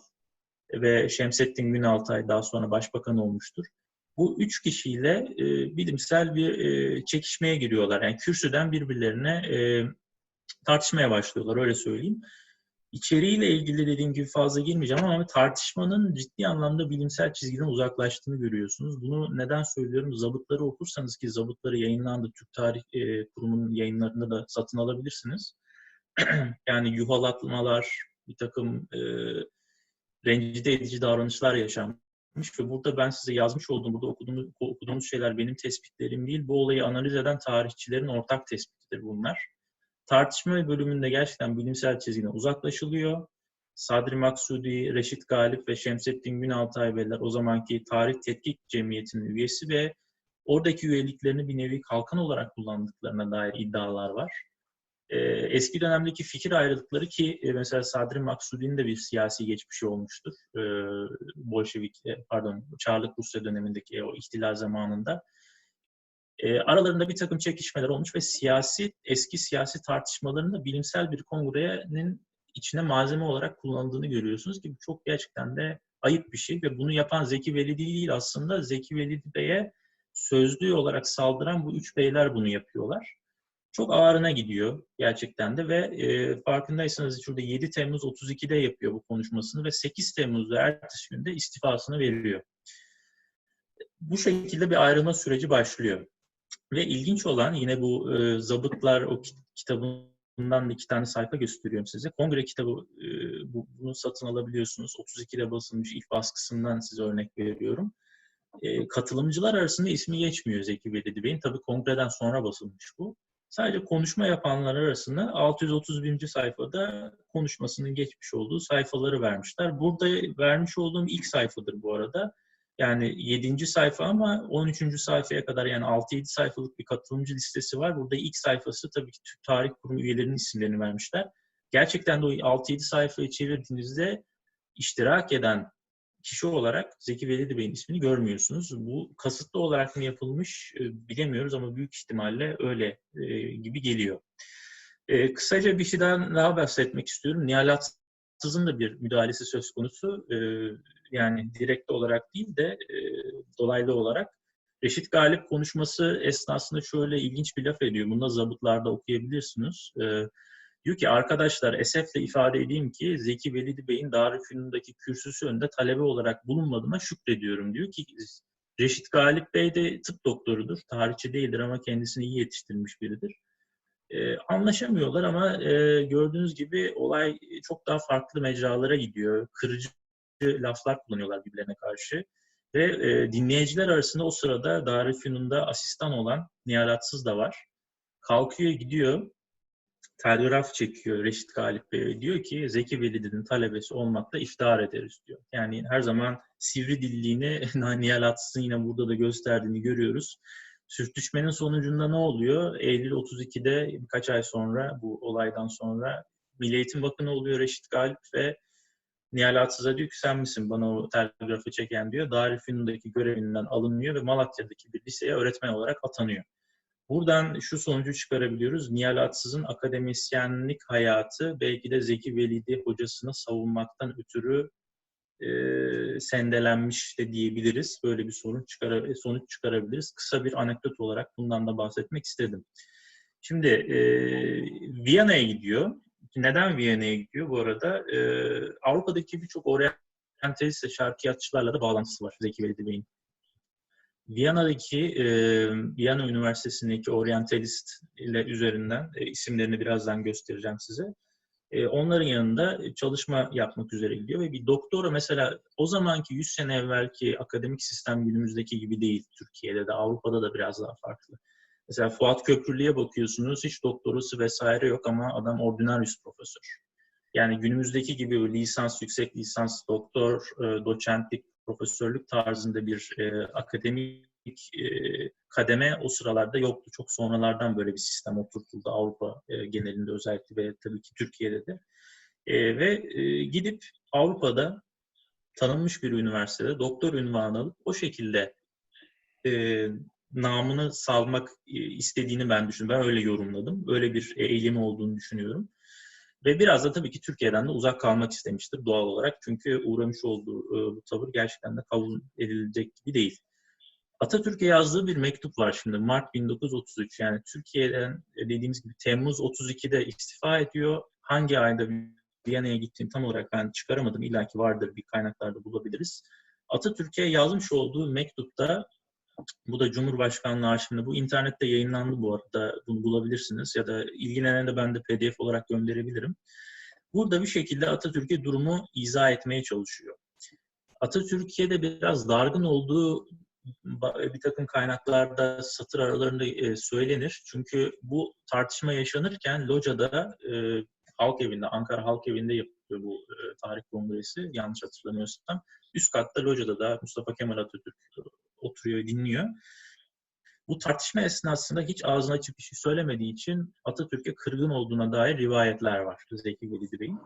ve Şemsettin Günaltay daha sonra Başbakan olmuştur. Bu üç kişiyle bilimsel bir çekişmeye giriyorlar. Yani kürsüden birbirlerine tartışmaya başlıyorlar öyle söyleyeyim. İçeriğiyle ilgili dediğim gibi fazla girmeyeceğim ama tartışmanın ciddi anlamda bilimsel çizgiden uzaklaştığını görüyorsunuz. Bunu neden söylüyorum? Zabıtları okursanız ki zabıtları yayınlandı. Türk Tarih Kurumu'nun yayınlarında da satın alabilirsiniz. Yani yuhalatmalar, bir takım rencide edici davranışlar yaşanmış ve burada ben size yazmış olduğum, burada okuduğumuz şeyler benim tespitlerim değil. Bu olayı analiz eden tarihçilerin ortak tespitidir bunlar. Tartışma bölümünde gerçekten bilimsel çizgiden uzaklaşılıyor. Sadri Maksudi, Reşit Galip ve Şemsettin Günaltay Beyler o zamanki Tarih Tetkik Cemiyeti'nin üyesi ve oradaki üyeliklerini bir nevi kalkan olarak kullandıklarına dair iddialar var. Eski dönemdeki fikir ayrılıkları ki mesela Sadri Maksudi'nin de bir siyasi geçmişi olmuştur. Çarlık Rusya dönemindeki o ihtilal zamanında. Aralarında bir takım çekişmeler olmuş ve eski siyasi tartışmaların da bilimsel bir kongrenin içine malzeme olarak kullanıldığını görüyorsunuz ki bu çok gerçekten de ayıp bir şey ve bunu yapan Zeki Velidi değil aslında Zeki Velidi Bey'e sözlü olarak saldıran bu üç beyler bunu yapıyorlar. Çok ağrına gidiyor gerçekten de ve farkındaysanız şurada 7 Temmuz 32'de yapıyor bu konuşmasını ve 8 Temmuz'da ertesi günde istifasını veriyor. Bu şekilde bir ayrılma süreci başlıyor. Ve ilginç olan yine bu Zabıtlar o kitabından da 2 tane sayfa gösteriyorum size. Kongre kitabı bunu satın alabiliyorsunuz. 32'de basılmış ilk baskısından size örnek veriyorum. Katılımcılar arasında ismi geçmiyor Zeki Velidi Bey'in. Tabii kongreden sonra basılmış bu. Sadece konuşma yapanlar arasında 631. sayfada konuşmasının geçmiş olduğu sayfaları vermişler. Burada vermiş olduğum ilk sayfadır bu arada. Yani 7. sayfa ama 13. sayfaya kadar yani 6-7 sayfalık bir katılımcı listesi var. Burada ilk sayfası tabii ki Türk Tarih Kurumu üyelerinin isimlerini vermişler. Gerçekten de o 6-7 sayfayı çevirdiğinizde iştirak eden kişi olarak Zeki Velidi Bey'in ismini görmüyorsunuz. Bu kasıtlı olarak mı yapılmış bilemiyoruz ama büyük ihtimalle öyle gibi geliyor. Kısaca bir şeyden daha bahsetmek istiyorum. Nihal Atsız'ın da bir müdahalesi söz konusu. Yani direkt olarak değil de dolaylı olarak. Reşit Galip konuşması esnasında şöyle ilginç bir laf ediyor. Bunu da zabıtlarda okuyabilirsiniz. Diyor ki arkadaşlar esefle ifade edeyim ki Zeki Velidi Bey'in Darülfünun'daki kürsüsü önünde talebe olarak bulunmadığıma şükrediyorum diyor ki Reşit Galip Bey de tıp doktorudur. Tarihçi değildir ama kendisini iyi yetiştirmiş biridir. Anlaşamıyorlar ama gördüğünüz gibi olay çok daha farklı mecralara gidiyor. Kırıcı laflar kullanıyorlar birbirlerine karşı. Ve dinleyiciler arasında o sırada Darülfünun'da asistan olan Nihal Atsız da var. Kalkıyor gidiyor. Telgraf çekiyor Reşit Galip Bey diyor ki Zeki Velidi'nin talebesi olmakla iftihar ederiz diyor. Yani her zaman sivri dilliliğini Nihal Atsız'ın yine burada da gösterdiğini görüyoruz. Sürtüşmenin sonucunda ne oluyor? Eylül 32'de birkaç ay sonra bu olaydan sonra Milli Eğitim Bakanı oluyor Reşit Galip ve Nihal Atsız'a diyor ki sen misin bana o telgrafı çeken diyor. Darülfünun'daki görevinden alınıyor ve Malatya'daki bir liseye öğretmen olarak atanıyor. Buradan şu sonucu çıkarabiliyoruz. Nihal Atsız'ın akademisyenlik hayatı belki de Zeki Velidi hocasını savunmaktan ötürü sendelenmiş de diyebiliriz. Böyle bir sonuç çıkarabiliriz. Kısa bir anekdot olarak bundan da bahsetmek istedim. Şimdi Viyana'ya gidiyor. Neden Viyana'ya gidiyor bu arada? Avrupa'daki birçok oryantalist ve şarkiyatçılarla da bağlantısı var Zeki Velidi Bey'in. Viyana Üniversitesi'ndeki oryantalist ile üzerinden isimlerini birazdan göstereceğim size. Onların yanında çalışma yapmak üzere gidiyor ve bir doktora mesela o zamanki 100 sene evvelki akademik sistem günümüzdeki gibi değil. Türkiye'de de Avrupa'da da biraz daha farklı. Mesela Fuat Köprülü'ye bakıyorsunuz, hiç doktorası vesaire yok ama adam ordinarius profesör. Yani günümüzdeki gibi lisans, yüksek lisans, doktor, doçentlik, profesörlük tarzında bir akademik kademe o sıralarda yoktu. Çok sonralardan böyle bir sistem oturtuldu Avrupa genelinde özellikle ve tabii ki Türkiye'de de. Gidip Avrupa'da tanınmış bir üniversitede doktor unvanı alıp o şekilde namını salmak istediğini ben düşünüyorum. Ben öyle yorumladım. Öyle bir eğilimi olduğunu düşünüyorum. Ve biraz da tabii ki Türkiye'den de uzak kalmak istemiştir doğal olarak. Çünkü uğramış olduğu bu tavır gerçekten de kabul edilecek gibi değil. Atatürk'e yazdığı bir mektup var şimdi. Mart 1933. Yani Türkiye'den dediğimiz gibi Temmuz 32'de istifa ediyor. Hangi ayda Viyana'ya gittiğini tam olarak ben çıkaramadım. İlla ki vardır, bir kaynaklarda bulabiliriz. Atatürk'e yazmış olduğu mektupta, bu da Cumhurbaşkanlığı arşivinde, bu internette yayınlandı bu arada, bunu bulabilirsiniz ya da ilgilenen de ben de PDF olarak gönderebilirim. Burada bir şekilde Atatürk'e durumu izah etmeye çalışıyor. Atatürk'e biraz dargın olduğu bir takım kaynaklarda satır aralarında söylenir. Çünkü bu tartışma yaşanırken Loca'da Halk Evi'nde, Ankara Halk Evi'nde yapılıyor bu tarih kongresi yanlış hatırlamıyorsam. Üst katta Loca'da da Mustafa Kemal Atatürk oturuyor, dinliyor. Bu tartışma esnasında hiç ağzını açıp bir şey söylemediği için Atatürk'e kırgın olduğuna dair rivayetler var Zeki Velidi Bey'in.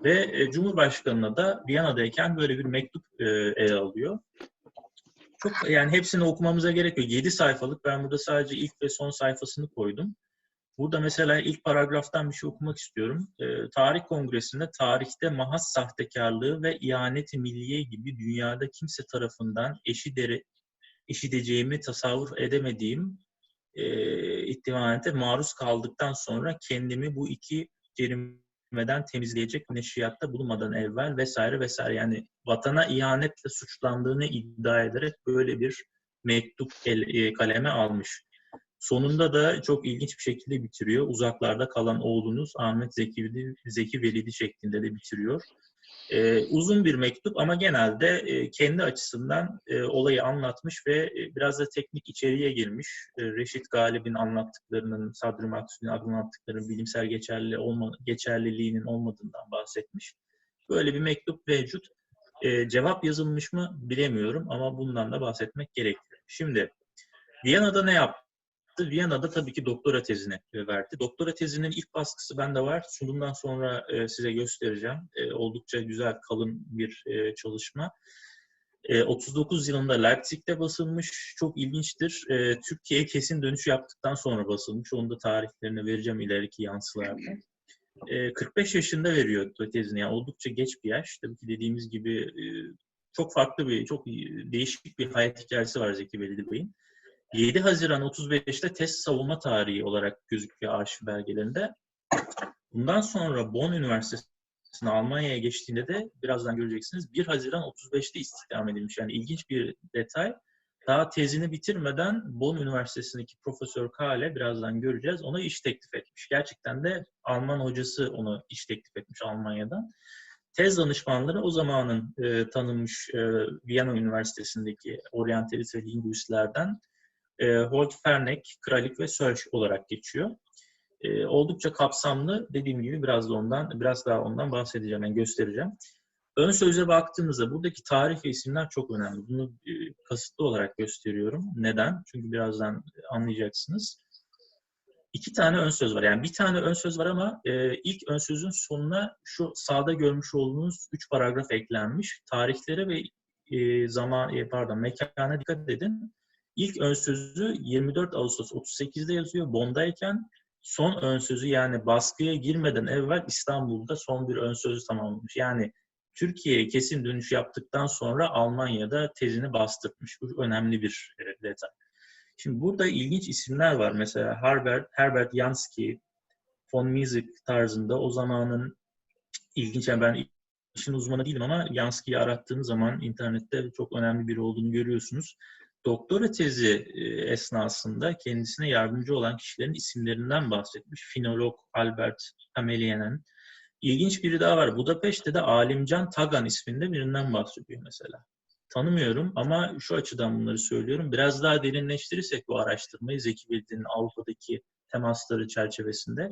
Ve Cumhurbaşkanı'na da Viyana'dayken böyle bir mektup ele alıyor. Çok, yani hepsini okumamıza gerek yok. 7 sayfalık. Ben burada sadece ilk ve son sayfasını koydum. Burada mesela ilk paragraftan bir şey okumak istiyorum. Tarih Kongresi'nde tarihte mahas sahtekarlığı ve ihanet-i milliye gibi dünyada kimse tarafından eşideceğimi tasavvur edemediğim ihtimalete maruz kaldıktan sonra kendimi bu iki cerimeden temizleyecek neşriyatta bulunmadan evvel vesaire vesaire, yani vatana ihanetle suçlandığını iddia ederek böyle bir mektup kaleme almış. Sonunda da çok ilginç bir şekilde bitiriyor. Uzaklarda kalan oğlunuz Ahmet Zeki Velidi şeklinde de bitiriyor. Uzun bir mektup ama genelde kendi açısından olayı anlatmış ve biraz da teknik içeriğe girmiş. Reşit Galip'in anlattıklarının, Sadri Maksudi'nin anlattıklarının bilimsel geçerliliğinin olmadığından bahsetmiş. Böyle bir mektup mevcut. Cevap yazılmış mı bilemiyorum ama bundan da bahsetmek gerekiyor. Şimdi Viyana'da ne yaptı? Viyana'da tabii ki doktora tezini verdi. Doktora tezinin ilk baskısı bende var. Sunumdan sonra size göstereceğim. Oldukça güzel, kalın bir çalışma. 39 yılında Leipzig'te basılmış. Çok ilginçtir. Türkiye'ye kesin dönüş yaptıktan sonra basılmış. Onun da tarihlerini vereceğim ileriki yansılarda. 45 yaşında veriyor tezini. Yani oldukça geç bir yaş. Tabii ki dediğimiz gibi çok farklı bir, çok değişik bir hayat hikayesi var Zeki Velidi Bey'in. 7 Haziran 35'te tez savunma tarihi olarak gözüküyor arşiv belgelerinde. Bundan sonra Bonn Üniversitesi'ne Almanya'ya geçtiğinde de birazdan göreceksiniz 1 Haziran 35'te istihdam edilmiş. Yani ilginç bir detay. Daha tezini bitirmeden Bonn Üniversitesi'ndeki Profesör Kahle, birazdan göreceğiz, ona iş teklif etmiş. Gerçekten de Alman hocası ona iş teklif etmiş Almanya'dan. Tez danışmanları o zamanın tanınmış Viyana Üniversitesi'ndeki oryantalist ve linguistlerden Holt Fernek, Kralik ve Sölch olarak geçiyor. Oldukça kapsamlı. Dediğim gibi biraz daha ondan bahsedeceğim, yani göstereceğim. Ön söze baktığımızda buradaki tarih ve isimler çok önemli. Bunu kasıtlı olarak gösteriyorum. Neden? Çünkü birazdan anlayacaksınız. 2 tane ön söz var. Yani bir tane ön söz var ama ilk ön sözün sonuna şu sağda görmüş olduğunuz 3 paragraf eklenmiş. Tarihlere ve mekana dikkat edin. İlk ön sözü 24 Ağustos 38'de yazıyor Bonn'dayken. Son ön sözü, yani baskıya girmeden evvel İstanbul'da son bir ön sözü tamamlamış. Yani Türkiye'ye kesin dönüş yaptıktan sonra Almanya'da tezini bastırmış. Bu önemli bir detay. Şimdi burada ilginç isimler var. Mesela Herbert Jansky, von Mises tarzında o zamanın ilginç, yani ben işin uzmanı değilim ama Jansky'yi arattığınız zaman internette çok önemli biri olduğunu görüyorsunuz. Doktora tezi esnasında kendisine yardımcı olan kişilerin isimlerinden bahsetmiş. Finolog Albert Amelien'in, İlginç biri daha var. Budapeşte de Alimcan Tagan isminde birinden bahsediyor mesela. Tanımıyorum ama şu açıdan bunları söylüyorum. Biraz daha derinleştirirsek bu araştırmayı Zeki Veli'nin Avrupa'daki temasları çerçevesinde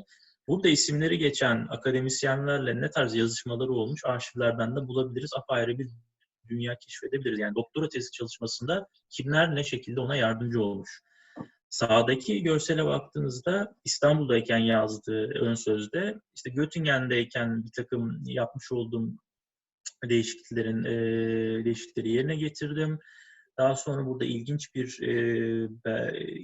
burada isimleri geçen akademisyenlerle ne tarz yazışmaları olmuş arşivlerden de bulabiliriz. Apayrı bir dünya keşfedebiliriz. Yani doktora tezi çalışmasında kimler ne şekilde ona yardımcı olmuş. Sağdaki görsele baktığınızda İstanbul'dayken yazdığı ön sözde, işte Göttingen'deyken bir takım yapmış olduğum değişiklikleri yerine getirdim. Daha sonra burada ilginç bir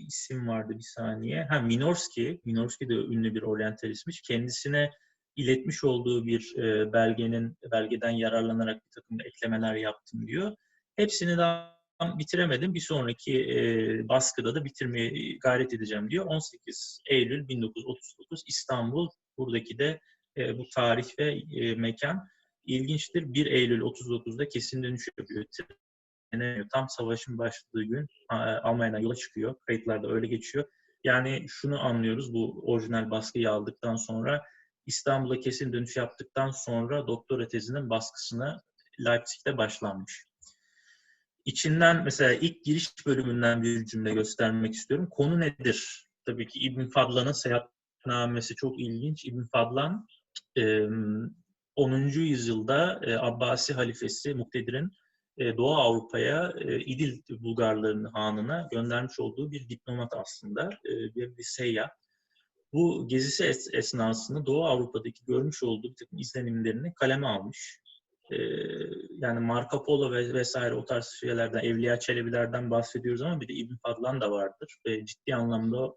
isim vardı, bir saniye. Minorski. Minorski de ünlü bir oryantalistmiş. Kendisine iletmiş olduğu bir belgeden yararlanarak bir takım eklemeler yaptım diyor. Hepsini daha bitiremedim. Bir sonraki baskıda da bitirmeye gayret edeceğim diyor. 18 Eylül 1939 İstanbul. Buradaki de bu tarih ve mekan ilginçtir. 1 Eylül 39'da kesin dönüş yapıyor. Tam savaşın başladığı gün Almanya'dan yola çıkıyor. Kayıtlarda öyle geçiyor. Yani şunu anlıyoruz, bu orijinal baskıyı aldıktan sonra İstanbul'a kesin dönüş yaptıktan sonra doktora tezinin baskısına Leipzig'te başlanmış. İçinden mesela ilk giriş bölümünden bir cümle göstermek istiyorum. Konu nedir? Tabii ki İbn Fadlan'ın seyahatnamesi çok ilginç. İbn Fadlan 10. yüzyılda Abbasi halifesi Muktedir'in Doğu Avrupa'ya İdil Bulgarlarının hanına göndermiş olduğu bir diplomat aslında, bir seyyah. Bu gezisi esnasında Doğu Avrupa'daki görmüş olduğu bir takım izlenimlerini kaleme almış. Yani Marco Polo vesaire o tarz şeylerden, Evliya Çelebilerden bahsediyoruz ama bir de İbn Fadlan da vardır. Ve ciddi anlamda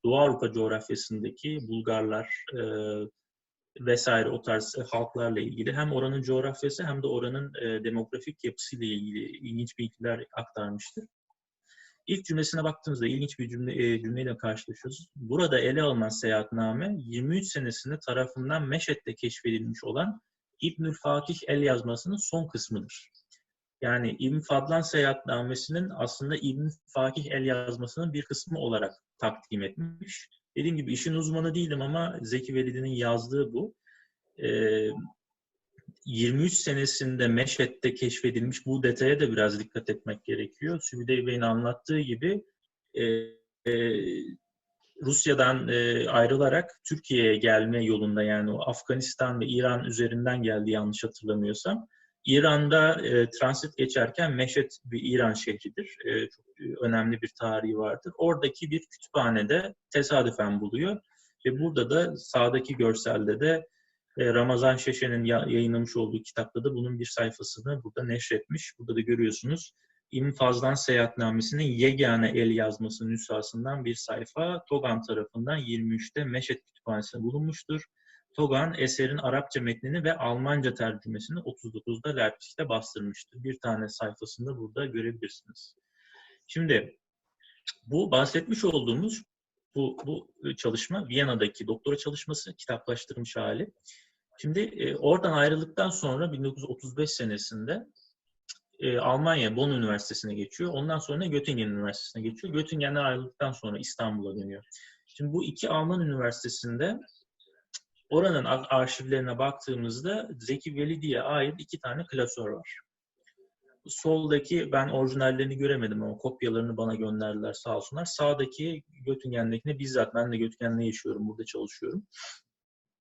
Doğu Avrupa coğrafyasındaki Bulgarlar vesaire o tarz halklarla ilgili hem oranın coğrafyası hem de oranın demografik yapısıyla ilgili ilginç bilgiler aktarmıştır. İlk cümlesine baktığımızda ilginç bir cümleyle karşılaşıyoruz. Burada ele alınan seyahatname 23 senesinde tarafından Meşet'te keşfedilmiş olan İbnül Fakih el yazmasının son kısmıdır. Yani İbn Fadlan seyahatnamesinin aslında İbn Fakih el yazmasının bir kısmı olarak takdim etmiş. Dediğim gibi işin uzmanı değilim ama Zeki Veli'nin yazdığı bu. 23 senesinde Meşhed'de keşfedilmiş, bu detaya da biraz dikkat etmek gerekiyor. Sübüdey Bey'in anlattığı gibi Rusya'dan ayrılarak Türkiye'ye gelme yolunda, yani o Afganistan ve İran üzerinden geldi yanlış hatırlamıyorsam. İran'da transit geçerken Meşhed bir İran şehridir. Çok önemli bir tarihi vardır. Oradaki bir kütüphanede tesadüfen buluyor. Ve burada da sağdaki görselde de Ramazan Şeşe'nin yayınlamış olduğu kitapta da bunun bir sayfasını burada neşretmiş. Burada da görüyorsunuz. İbn Fazlan seyahatnamesinin yegane el yazması nüshasından bir sayfa Togan tarafından 23'te Meşhed Kütüphanesi'nde bulunmuştur. Togan eserin Arapça metnini ve Almanca tercümesini 39'da Leipzig'te bastırmıştır. Bir tane sayfasında burada görebilirsiniz. Şimdi bu bahsetmiş olduğumuz bu çalışma Viyana'daki doktora çalışması, kitaplaştırılmış hali. Şimdi oradan ayrıldıktan sonra 1935 senesinde Almanya Bonn Üniversitesi'ne geçiyor. Ondan sonra Göttingen Üniversitesi'ne geçiyor. Göttingen'den ayrıldıktan sonra İstanbul'a dönüyor. Şimdi bu iki Alman üniversitesinde oranın arşivlerine baktığımızda Zeki Velidi'ye ait 2 tane klasör var. Soldaki ben orijinallerini göremedim ama kopyalarını bana gönderdiler sağ olsunlar. Sağdaki Göttingen'dekine bizzat, ben de Göttingen'de yaşıyorum, burada çalışıyorum.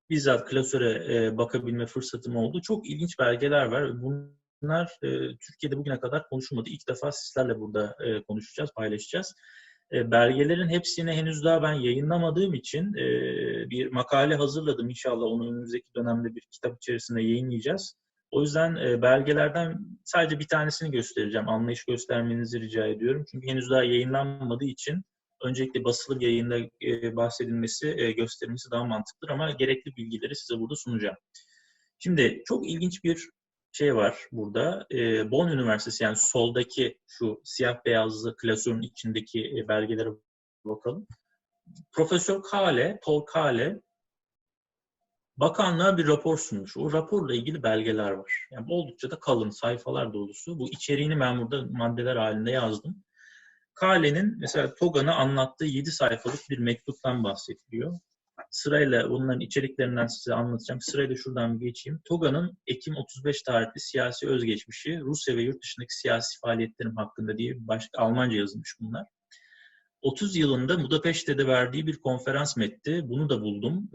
Bizzat klasöre bakabilme fırsatım oldu. Çok ilginç belgeler var. Bunlar Türkiye'de bugüne kadar konuşulmadı. İlk defa sizlerle burada konuşacağız, paylaşacağız. Belgelerin hepsini henüz daha ben yayınlamadığım için bir makale hazırladım. İnşallah onu önümüzdeki dönemde bir kitap içerisinde yayınlayacağız. O yüzden belgelerden sadece bir tanesini göstereceğim. Anlayış göstermenizi rica ediyorum. Çünkü henüz daha yayınlanmadığı için öncelikle basılı yayında bahsedilmesi, gösterilmesi daha mantıklıdır ama gerekli bilgileri size burada sunacağım. Şimdi çok ilginç bir şey var burada. Bonn Üniversitesi, yani soldaki şu siyah beyazlı klasörün içindeki belgelere bakalım. Profesör Paul Kahle bakanlığa bir rapor sunmuş. O raporla ilgili belgeler var. Yani oldukça da kalın, sayfalar dolusu. Bu içeriğini ben burada maddeler halinde yazdım. Kahle'nin mesela Togan'a anlattığı 7 sayfalık bir mektuptan bahsediliyor. Sırayla bunların içeriklerinden size anlatacağım. Sırayla şuradan bir geçeyim. TOGA'nın Ekim 35 tarihli siyasi özgeçmişi, Rusya ve yurt dışındaki siyasi faaliyetlerim hakkında diye bir başlık, Almanca yazılmış bunlar. 30 yılında Budapeşte'de verdiği bir konferans metni. Bunu da buldum.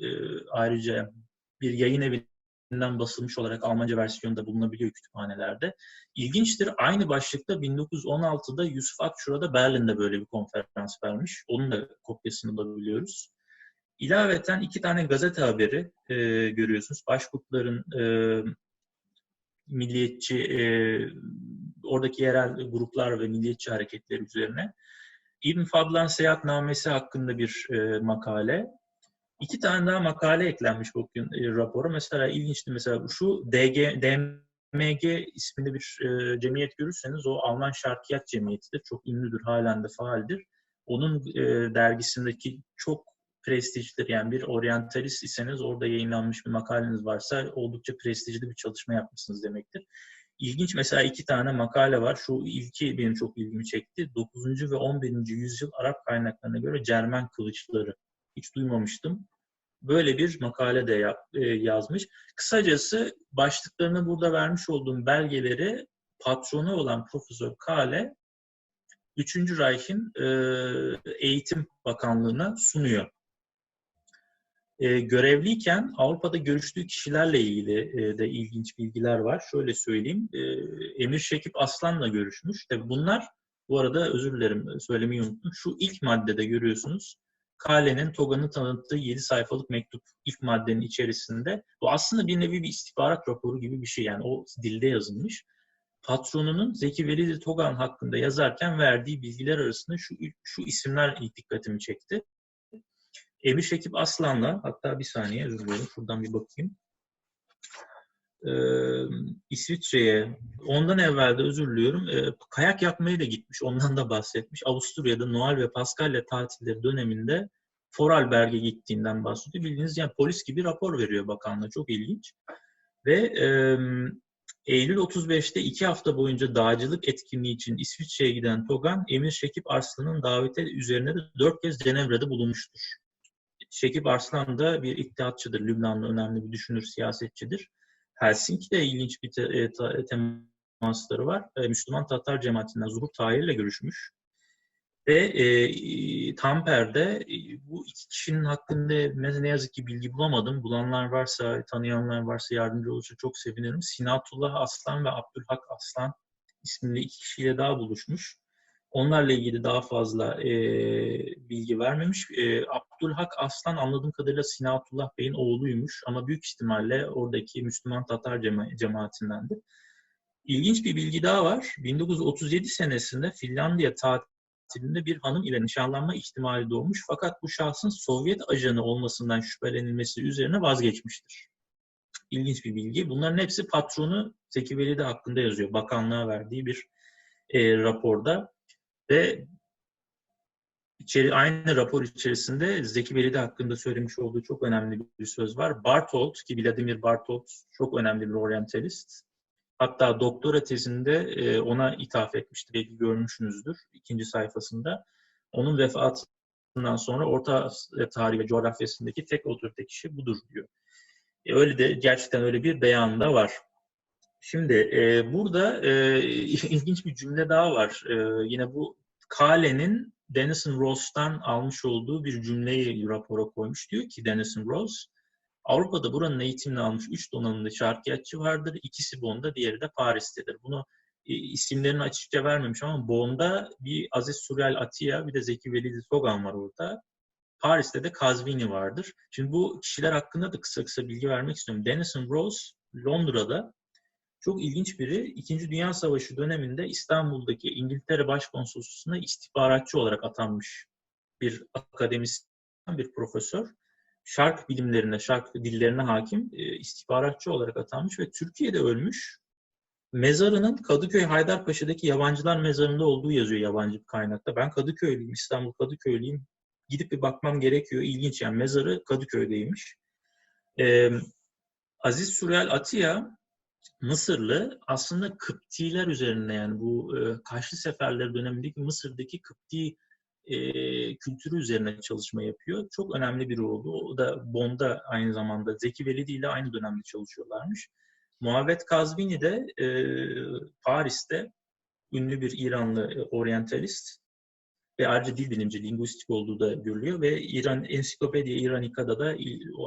Ayrıca bir yayın evinden basılmış olarak Almanca versiyonu da bulunabiliyor kütüphanelerde. İlginçtir. Aynı başlıkta 1916'da Yusuf Akçura'da Berlin'de böyle bir konferans vermiş. Onun da kopyasını bulabiliyoruz. İlaveten 2 tane gazete haberi görüyorsunuz. Başkurtların milliyetçi, oradaki yerel gruplar ve milliyetçi hareketleri üzerine. İbn Fadlan seyahatnamesi hakkında bir makale. 2 tane daha makale eklenmiş bugün rapora. Mesela ilginçti, mesela şu DMG isminde bir cemiyet görürseniz o Alman Şarkiyat Cemiyeti'dir. Çok ünlüdür, halen de faaldir. Onun dergisindeki çok prestijlidir. Yani bir oryantalist iseniz orada yayınlanmış bir makaleniz varsa oldukça prestijli bir çalışma yapmışsınız demektir. İlginç mesela 2 tane makale var. Şu ilki benim çok ilgimi çekti. 9. ve 11. yüzyıl Arap kaynaklarına göre Cermen kılıçları. Hiç duymamıştım. Böyle bir makale de yazmış. Kısacası başlıklarını burada vermiş olduğum belgeleri patronu olan Profesör Kahle 3. Reich'in Eğitim Bakanlığı'na sunuyor. Görevliyken Avrupa'da görüştüğü kişilerle ilgili de ilginç bilgiler var. Şöyle söyleyeyim. Emir Şekip Aslan'la görüşmüş. Tabii bunlar, bu arada özür dilerim söylemeyi unuttum. Şu ilk maddede görüyorsunuz. Kahle'nin TOGA'nın tanıttığı 7 sayfalık mektup ilk maddenin içerisinde. Bu aslında bir nevi bir istihbarat raporu gibi bir şey. Yani o dilde yazılmış. Patronunun Zeki Velidi Togan hakkında yazarken verdiği bilgiler arasında şu isimler ilk dikkatimi çekti. Emir Şekip Aslan'la, hatta bir saniye özür dilerim, şuradan bir bakayım. İsviçre'ye, ondan evvel de özür diliyorum, kayak yapmaya da gitmiş, ondan da bahsetmiş. Avusturya'da Noel ve Paskalya tatilleri döneminde Vorarlberg'e gittiğinden bahsediyor. Bildiğiniz yani polis gibi rapor veriyor bakanlığa, çok ilginç. Ve Eylül 35'te 2 hafta boyunca dağcılık etkinliği için İsviçre'ye giden Togan, Emir Şekip Arslan'ın daveti üzerine de 4 kez Cenevre'de bulunmuştur. Şekip Arslan da bir ittihatçıdır. Lübnanlı önemli bir düşünür, siyasetçidir. Helsinki'de ilginç bir temasları var. Müslüman Tatar cemaatinden Zuhur Tahir'le görüşmüş. Ve Tamper'de bu 2 kişinin hakkında ne yazık ki bilgi bulamadım. Bulanlar varsa, tanıyanlar varsa yardımcı olursa çok sevinirim. Sinatullah Aslan ve Abdülhak Aslan isminde 2 kişiyle daha buluşmuş. Onlarla ilgili daha fazla bilgi vermemiş. Abdülhak Aslan anladığım kadarıyla Sinatullah Bey'in oğluymuş ama büyük ihtimalle oradaki Müslüman Tatar cemaatindendir. İlginç bir bilgi daha var. 1937 senesinde Finlandiya tatilinde bir hanım ile nişanlanma ihtimali doğmuş fakat bu şahsın Sovyet ajanı olmasından şüphelenilmesi üzerine vazgeçmiştir. İlginç bir bilgi. Bunların hepsi patronu Zeki Velidi hakkında yazıyor. Bakanlığa verdiği bir raporda. Ve aynı rapor içerisinde Zeki Velidi hakkında söylemiş olduğu çok önemli bir söz var. Bartolt, ki Vladimir Bartolt çok önemli bir oryantalist. Hatta doktora tezinde ona ithaf etmiştir. Belki görmüşsünüzdür 2. sayfasında. Onun vefatından sonra Orta Asya tarihi ve coğrafyasındaki tek otorite kişi budur diyor. Öyle de gerçekten öyle bir beyan da var. Şimdi burada ilginç bir cümle daha var. Yine bu Kahle'nin Denison Ross'tan almış olduğu bir cümleyi rapora koymuş. Diyor ki Denison Ross, Avrupa'da buranın eğitimini almış 3 donanımlı şarkiyatçı vardır. İkisi Bonn'da, diğeri de Paris'tedir. Bunu isimlerini açıkça vermemiş ama Bonn'da bir Aziz Surel Atiye, bir de Zeki Velidi Togan var orada. Paris'te de Kazvini vardır. Şimdi bu kişiler hakkında da kısa bilgi vermek istiyorum. Denison Ross, Londra'da çok ilginç biri. 2. Dünya Savaşı döneminde İstanbul'daki İngiltere Başkonsolosluğu'na istihbaratçı olarak atanmış bir akademisyen, bir profesör. Şark bilimlerine, şark dillerine hakim istihbaratçı olarak atanmış ve Türkiye'de ölmüş. Mezarının Kadıköy Haydarpaşa'daki yabancılar mezarında olduğu yazıyor yabancı bir kaynakta. Ben Kadıköylüyüm, İstanbul Kadıköylüyüm. Gidip bir bakmam gerekiyor. İlginç yani, mezarı Kadıköy'deymiş. Aziz Surel Atiye Mısırlı, aslında Kıptiler üzerine, yani bu Kaşlı Seferleri dönemindeki Mısır'daki Kıpti kültürü üzerine çalışma yapıyor. Çok önemli biri oldu. O da Bonn'da aynı zamanda Zeki Velidi ile aynı dönemde çalışıyorlarmış. Muhavet Kazvini de Paris'te ünlü bir İranlı oryantalist ve ayrıca dil bilimci, linguistik olduğu da görülüyor ve Encyclopedia Iranica'da da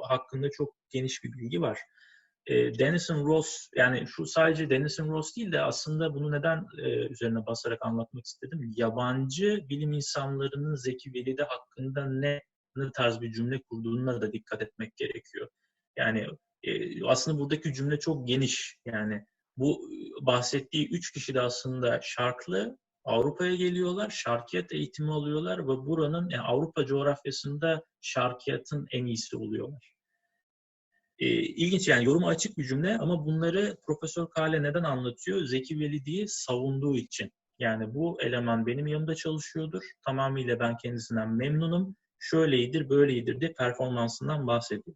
hakkında çok geniş bir bilgi var. Denison Ross, yani şu sadece Denison Ross değil de aslında bunu neden üzerine basarak anlatmak istedim? Yabancı bilim insanlarının Zeki Velidi hakkında ne tarz bir cümle kurduğuna da dikkat etmek gerekiyor. Yani aslında buradaki cümle çok geniş. Yani bu bahsettiği 3 kişi de aslında şarklı, Avrupa'ya geliyorlar, şarkiyat eğitimi alıyorlar ve buranın, yani Avrupa coğrafyasında şarkiyatın en iyisi oluyorlar. İlginç, yani yoruma açık bir cümle ama bunları Profesör Kale neden anlatıyor? Zeki Velidi'yi savunduğu için. Yani bu eleman benim yanımda çalışıyordur. Tamamıyla ben kendisinden memnunum. Şöyleydir, böyleydir diye performansından bahsediyor.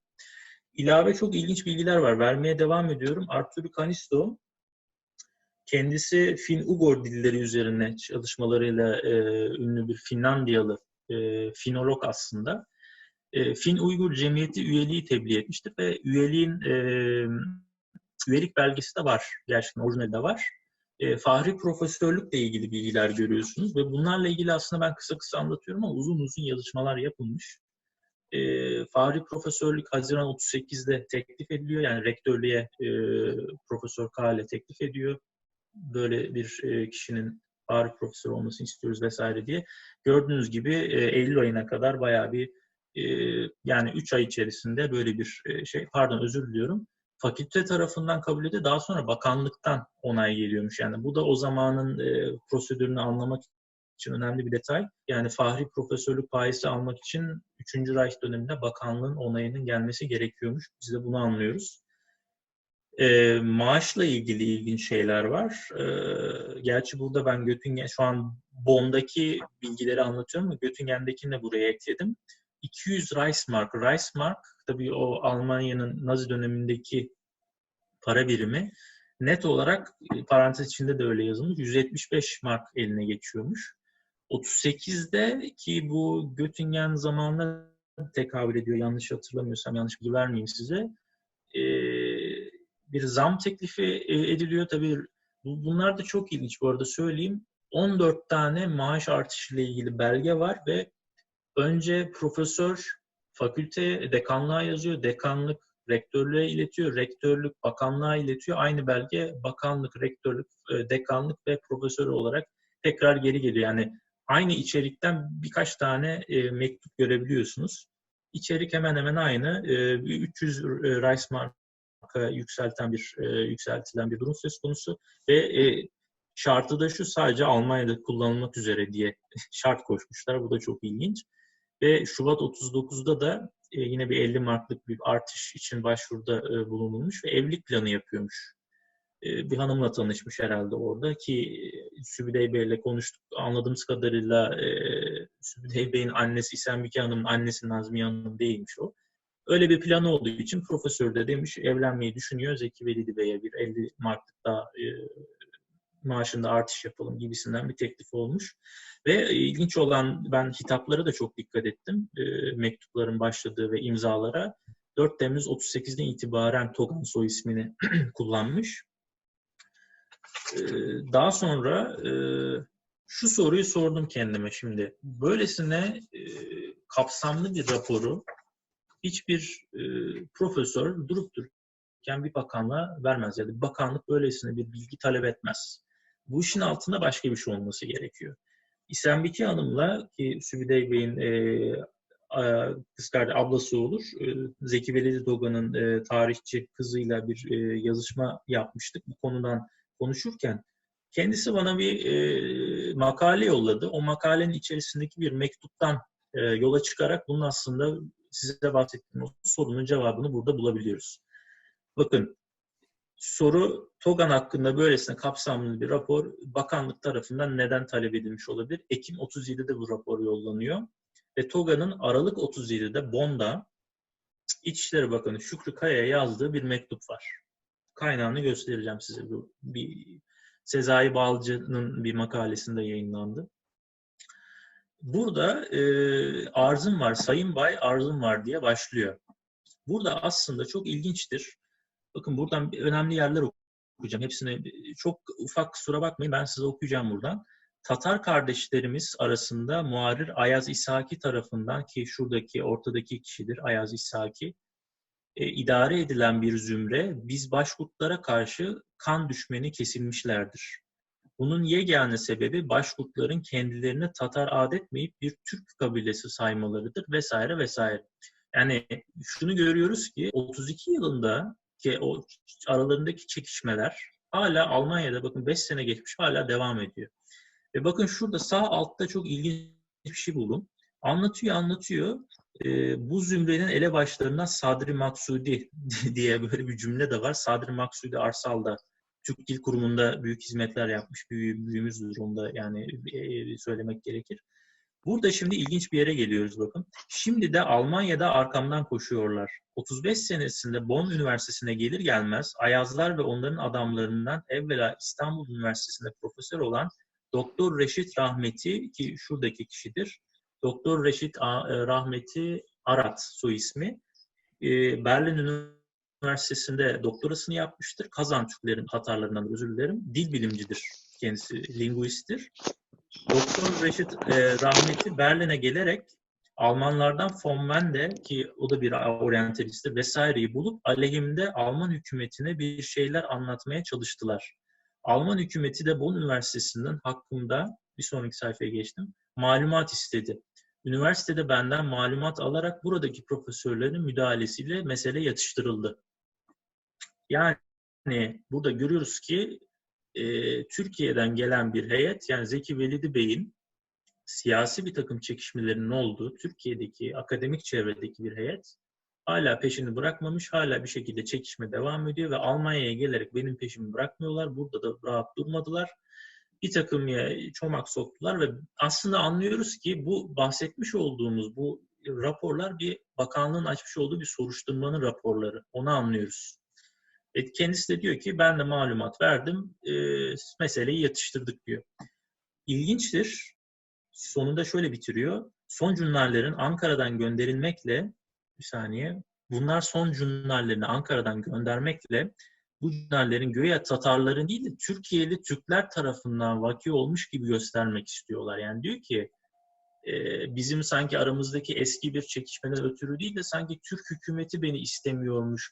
İlave çok ilginç bilgiler var. Vermeye devam ediyorum. Arturo Canisto kendisi Fin-Ugor dilleri üzerine çalışmalarıyla ünlü bir Finlandiyalı finolog aslında. Fin-Uygur Cemiyeti üyeliği tebliğ etmişti ve üyelik belgesi de var. Gerçekten orijinali de var. Fahri profesörlükle ilgili bilgiler görüyorsunuz ve bunlarla ilgili aslında ben kısa kısa anlatıyorum ama uzun uzun yazışmalar yapılmış. Fahri profesörlük Haziran 38'de teklif ediliyor. Yani rektörlüğe Profesör Kale teklif ediyor. Böyle bir kişinin Fahri profesör olmasını istiyoruz vesaire diye. Gördüğünüz gibi Eylül ayına kadar bayağı bir yani 3 ay içerisinde böyle bir özür diliyorum. Fakülte tarafından kabul edildi. Daha sonra bakanlıktan onay geliyormuş. Yani bu da o zamanın prosedürünü anlamak için önemli bir detay. Yani Fahri profesörlük payesi almak için 3. Reich döneminde bakanlığın onayının gelmesi gerekiyormuş. Biz de bunu anlıyoruz. Maaşla ilgili ilginç şeyler var. Gerçi burada ben Göttingen, şu an Bonn'daki bilgileri anlatıyorum ama Göttingen'dekini de buraya ekledim. 200 Reichsmark. Reichsmark tabii o Almanya'nın Nazi dönemindeki para birimi. Net olarak parantez içinde de öyle yazılmış. 175 mark eline geçiyormuş. 38'de ki bu Göttingen zamanına tekabül ediyor. Yanlış hatırlamıyorsam, yanlış bilgi vermeyeyim size. Bir zam teklifi ediliyor. Tabii bunlar da çok ilginç bu arada söyleyeyim. 14 tane maaş artışıyla ilgili belge var ve önce profesör fakülteye, dekanlığa yazıyor. Dekanlık rektörlüğe iletiyor. Rektörlük bakanlığa iletiyor. Aynı belge bakanlık, rektörlük, dekanlık ve profesör olarak tekrar geri geliyor. Yani aynı içerikten birkaç tane mektup görebiliyorsunuz. İçerik hemen hemen aynı. 300 Reichsmark'a yükseltilen bir durum söz konusu ve şartı da şu: sadece Almanya'da kullanılmak üzere diye şart koşmuşlar. Bu da çok ilginç. Ve Şubat 39'da da yine bir 50 marklık bir artış için başvuruda bulunulmuş ve evlilik planı yapıyormuş. Bir hanımla tanışmış herhalde orada ki Sübüdey Bey'le konuştuk. Anladığımız kadarıyla Sübüdey Bey'in annesi İsenbike Hanım'ın annesi Nazmiye Hanım değilmiş o. Öyle bir planı olduğu için profesör de demiş evlenmeyi düşünüyor. Zeki Velidi Bey'e bir 50 marklık daha maaşında artış yapalım gibisinden bir teklif olmuş. Ve ilginç olan, ben hitaplara da çok dikkat ettim. Mektupların başladığı ve imzalara 4 Temmuz 38'den itibaren Togan soy ismini kullanmış. Daha sonra şu soruyu sordum kendime şimdi. Böylesine kapsamlı bir raporu hiçbir profesör durup dururken bir bakanlığa vermez. Yani bir bakanlık böylesine bir bilgi talep etmez. Bu işin altında başka bir şey olması gerekiyor. İsenbike Hanım'la, ki Sübüdey Bey'in kız kardeşi, ablası olur, Zeki Velidi Toga'nın tarihçi kızıyla bir yazışma yapmıştık bu konudan konuşurken. Kendisi bana bir makale yolladı. O makalenin içerisindeki bir mektuptan yola çıkarak bunun aslında size bahsettiğim o sorunun cevabını burada bulabiliyoruz. Bakın, soru: Togan hakkında böylesine kapsamlı bir rapor bakanlık tarafından neden talep edilmiş olabilir? Ekim 37'de bu rapor yollanıyor. Ve Togan'ın Aralık 37'de Bonn'da İçişleri Bakanı Şükrü Kaya'ya yazdığı bir mektup var. Kaynağını göstereceğim size. Bu bir Sezai Balcı'nın bir makalesinde yayınlandı. burada arzım var, Sayın Bay arzım var diye başlıyor. Burada aslında çok ilginçtir. Bakın buradan önemli yerler okuyacağım. Hepsini çok ufak, kusura bakmayın, ben size okuyacağım buradan. Tatar kardeşlerimiz arasında muharrir Ayaz İshaki tarafından, ki şuradaki ortadaki kişidir Ayaz İshaki, idare edilen bir zümre, biz Başkurtlara karşı kan düşmeni kesilmişlerdir. Bunun yegane sebebi Başkurtların kendilerini Tatar adetmeyip bir Türk kabilesi saymalarıdır vesaire vesaire. Yani şunu görüyoruz ki 32 yılında ki o aralarındaki çekişmeler hala Almanya'da, bakın 5 sene geçmiş, hala devam ediyor. Ve bakın şurada sağ altta çok ilginç bir şey buldum. Anlatıyor. Bu zümrenin elebaşlarından Sadri Maksudi diye böyle bir cümle de var. Sadri Maksudi Arsal'da Türk Dil Kurumu'nda büyük hizmetler yapmış. Büyüğümüzdür, onu da yani söylemek gerekir. Burada şimdi ilginç bir yere geliyoruz bakın. Şimdi de Almanya'da arkamdan koşuyorlar. 35 senesinde Bonn Üniversitesi'ne gelir gelmez Ayazlar ve onların adamlarından evvela İstanbul Üniversitesi'nde profesör olan Doktor Reşit Rahmeti, ki şuradaki kişidir. Doktor Reşit Rahmeti Arat soy ismi. Berlin Üniversitesi'nde doktorasını yapmıştır. Kazan Türklerin, Tatarlarından özür dilerim. Dil bilimcidir kendisi, linguisttir. Doktor Reşit Rahmeti Berlin'e gelerek Almanlardan von Wende, ki o da bir oryantalisttir, vesaireyi bulup aleyhimde Alman hükümetine bir şeyler anlatmaya çalıştılar. Alman hükümeti de Bonn Üniversitesi'nden hakkında, bir sonraki sayfaya geçtim, malumat istedi. Üniversitede benden malumat alarak buradaki profesörlerin müdahalesiyle mesele yatıştırıldı. Yani burada görüyoruz ki Türkiye'den gelen bir heyet, yani Zeki Velidi Bey'in siyasi bir takım çekişmelerinin olduğu Türkiye'deki akademik çevredeki bir heyet hala peşini bırakmamış, hala bir şekilde çekişme devam ediyor ve Almanya'ya gelerek benim peşimi bırakmıyorlar. Burada da rahat durmadılar. Bir takım çomak soktular ve aslında anlıyoruz ki bu bahsetmiş olduğumuz bu raporlar bir bakanlığın açmış olduğu bir soruşturmanın raporları. Onu anlıyoruz. Kendisi de diyor ki ben de malumat verdim, meseleyi yatıştırdık diyor. İlginçtir. Sonunda şöyle bitiriyor. Son cümlelerin Ankara'dan gönderilmekle, bir saniye, bunlar son cümlelerini Ankara'dan göndermekle bu cümlelerin göğe Tatarların değil de Türkiye'li Türkler tarafından vaki olmuş gibi göstermek istiyorlar. Yani diyor ki bizim sanki aramızdaki eski bir çekişmeden ötürü değil de sanki Türk hükümeti beni istemiyormuş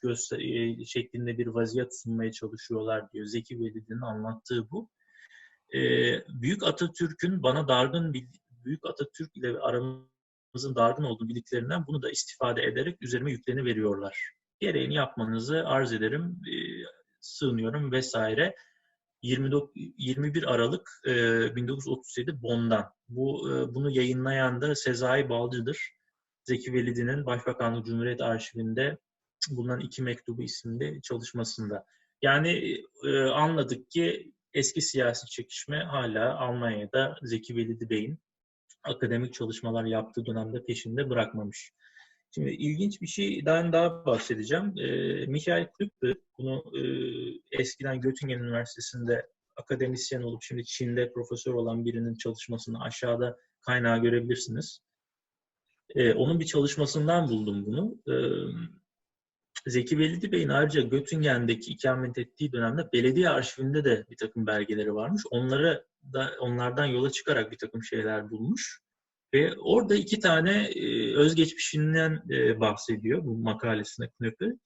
şeklinde bir vaziyet sunmaya çalışıyorlar diyor. Zeki Velidi'nin anlattığı bu. Büyük Atatürk'ün bana Büyük Atatürk ile aramızın dargın olduğu bildiklerinden bunu da istifade ederek üzerime yüklerini veriyorlar. Gereğini yapmanızı arz ederim, sığınıyorum vesaire. 21 Aralık 1937 Bonn'dan. Bunu yayınlayan da Sezai Balcı'dır. Zeki Velidi'nin Başbakanlık Cumhuriyet Arşivinde bulunan 2 Mektubu isimli çalışmasında. Yani anladık ki eski siyasi çekişme hala Almanya'da Zeki Velidi Bey'in akademik çalışmalar yaptığı dönemde peşinde bırakmamış. Şimdi ilginç bir şeyden daha bahsedeceğim. Michael Klüppe, bunu eskiden Göttingen Üniversitesi'nde akademisyen olup şimdi Çin'de profesör olan birinin çalışmasını aşağıda kaynağı görebilirsiniz. Onun bir çalışmasından buldum bunu. Zeki Velidi Bey'in ayrıca Göttingen'deki ikamet ettiği dönemde belediye arşivinde de bir takım belgeleri varmış. Onlardan yola çıkarak bir takım şeyler bulmuş. Ve orada 2 tane özgeçmişinden bahsediyor bu makalesinde Knöpel.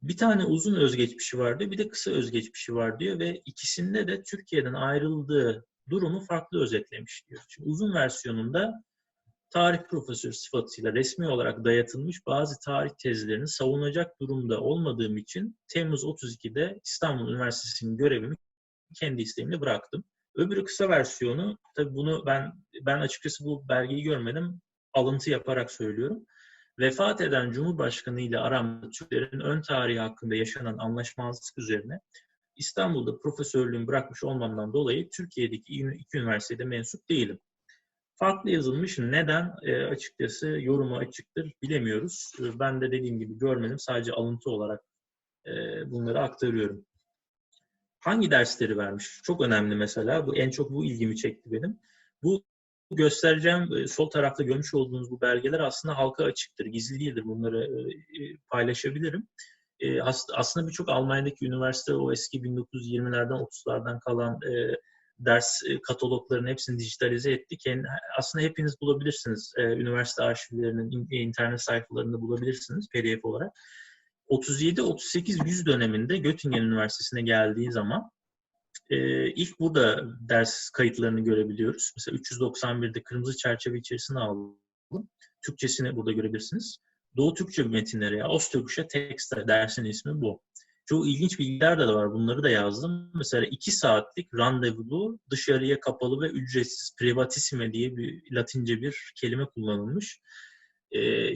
Bir tane uzun özgeçmişi var diyor, bir de kısa özgeçmişi var diyor ve ikisinde de Türkiye'den ayrıldığı durumu farklı özetlemiş diyor. Şimdi uzun versiyonunda tarih profesörü sıfatıyla resmi olarak dayatılmış bazı tarih tezlerini savunacak durumda olmadığım için Temmuz 32'de İstanbul Üniversitesi'nin görevimi kendi isteğimle bıraktım. Öbürü kısa versiyonu, tabii bunu ben açıkçası bu belgeyi görmedim, alıntı yaparak söylüyorum. Vefat eden Cumhurbaşkanı ile aramda Türklerin ön tarihi hakkında yaşanan anlaşmazlık üzerine İstanbul'da profesörlüğümü bırakmış olmamdan dolayı Türkiye'deki iki üniversitede mensup değilim. Farklı yazılmış. Neden? Açıkçası yorumu açıktır. Bilemiyoruz. Ben de dediğim gibi görmedim. Sadece alıntı olarak bunları aktarıyorum. Hangi dersleri vermiş? Çok önemli mesela. En çok bu ilgimi çekti benim. Bu göstereceğim sol tarafta görmüş olduğunuz bu belgeler aslında halka açıktır, gizli değildir. Bunları paylaşabilirim. Aslında birçok Almanya'daki üniversite o eski 1920'lerden 30'lardan kalan ders kataloglarının hepsini dijitalize ettik. Yani aslında hepiniz bulabilirsiniz. Üniversite arşivlerinin internet sayfalarında bulabilirsiniz PDF olarak. 37-38-100 döneminde Göttingen Üniversitesi'ne geldiği zaman ilk burada ders kayıtlarını görebiliyoruz. Mesela 391'de kırmızı çerçeve içerisine aldım. Türkçesini burada görebilirsiniz. Doğu Türkçe metinleri ya. Osttürkçe tekst dersin ismi bu. Çok ilginç bilgiler de var. Bunları da yazdım. Mesela 2 saatlik randevulu, dışarıya kapalı ve ücretsiz, privatissime diye bir Latince bir kelime kullanılmış.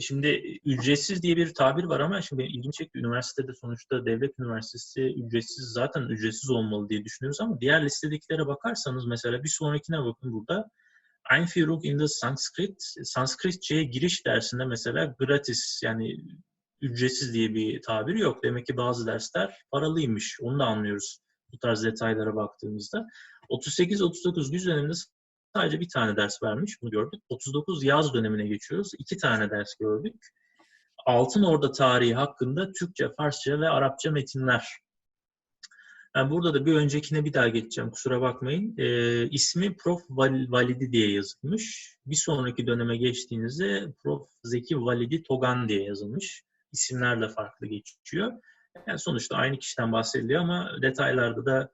Şimdi ücretsiz diye bir tabir var ama şimdi benim ilgimi çekti. Üniversitede sonuçta devlet üniversitesi ücretsiz, zaten ücretsiz olmalı diye düşünüyoruz ama diğer listedekilere bakarsanız mesela bir sonrakine bakın burada. Einführung in the Sanskrit, Sanskritçe'ye giriş dersinde mesela gratis, yani ücretsiz diye bir tabir yok. Demek ki bazı dersler paralıymış. Onu da anlıyoruz bu tarz detaylara baktığımızda. 38-39 güz döneminde sadece bir tane ders vermiş. Bunu gördük. 39 yaz dönemine geçiyoruz. 2 tane ders gördük. Altın Orda tarihi hakkında Türkçe, Farsça ve Arapça metinler. Yani burada da bir öncekine bir daha geçeceğim. Kusura bakmayın. İsmi Prof. Validi diye yazılmış. Bir sonraki döneme geçtiğinizde Prof. Zeki Validi Togan diye yazılmış. İsimler de farklı geçiyor. Yani sonuçta aynı kişiden bahsediliyor ama detaylarda da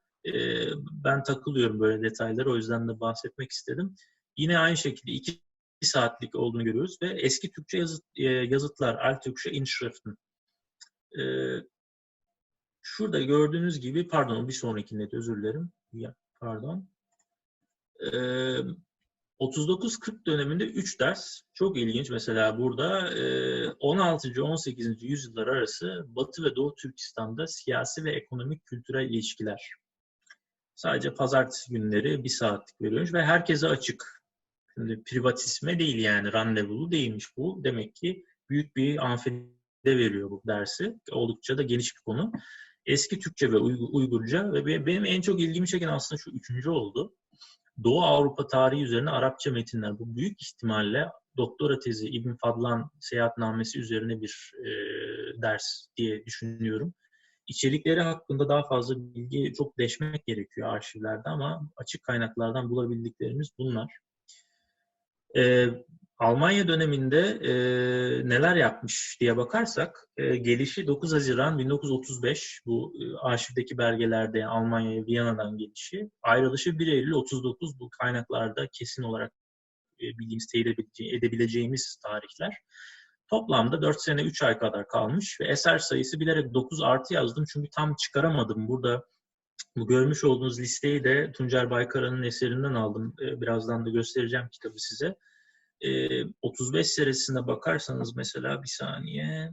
ben takılıyorum böyle detaylara. O yüzden de bahsetmek istedim. Yine aynı şekilde 2 saatlik olduğunu görüyoruz ve eski Türkçe yazıtlar, Alttürkçe Inschriften. Şurada gördüğünüz gibi, pardon bir sonrakinde de özür dilerim. Pardon. 39-40 döneminde 3 ders. Çok ilginç. Mesela burada 16. 18. yüzyıllar arası Batı ve Doğu Türkistan'da siyasi ve ekonomik kültürel ilişkiler. Sadece pazartesi günleri 1 saatlik veriyormuş ve herkese açık. Şimdi privatisme değil, yani randevulu değilmiş bu. Demek ki büyük bir amfide veriyor bu dersi. Oldukça da geniş bir konu. Eski Türkçe ve Uygurca ve benim en çok ilgimi çeken aslında şu 3. oldu. Doğu Avrupa tarihi üzerine Arapça metinler. Bu büyük ihtimalle doktora tezi İbn Fadlan seyahatnamesi üzerine bir ders diye düşünüyorum. İçerikleri hakkında daha fazla bilgi çok deşmek gerekiyor arşivlerde ama açık kaynaklardan bulabildiklerimiz bunlar. Almanya döneminde neler yapmış diye bakarsak, gelişi 9 Haziran 1935, bu arşivdeki belgelerde Almanya'ya Viyana'dan gelişi, ayrılışı 1 Eylül 39, bu kaynaklarda kesin olarak bildiğimiz, teyit edebileceğimiz tarihler. Toplamda 4 sene 3 ay kadar kalmış ve eser sayısı bilerek 9 artı yazdım çünkü tam çıkaramadım. Burada bu görmüş olduğunuz listeyi de Tuncer Baykara'nın eserinden aldım. Birazdan da göstereceğim kitabı size. 35 serisine bakarsanız mesela bir saniye.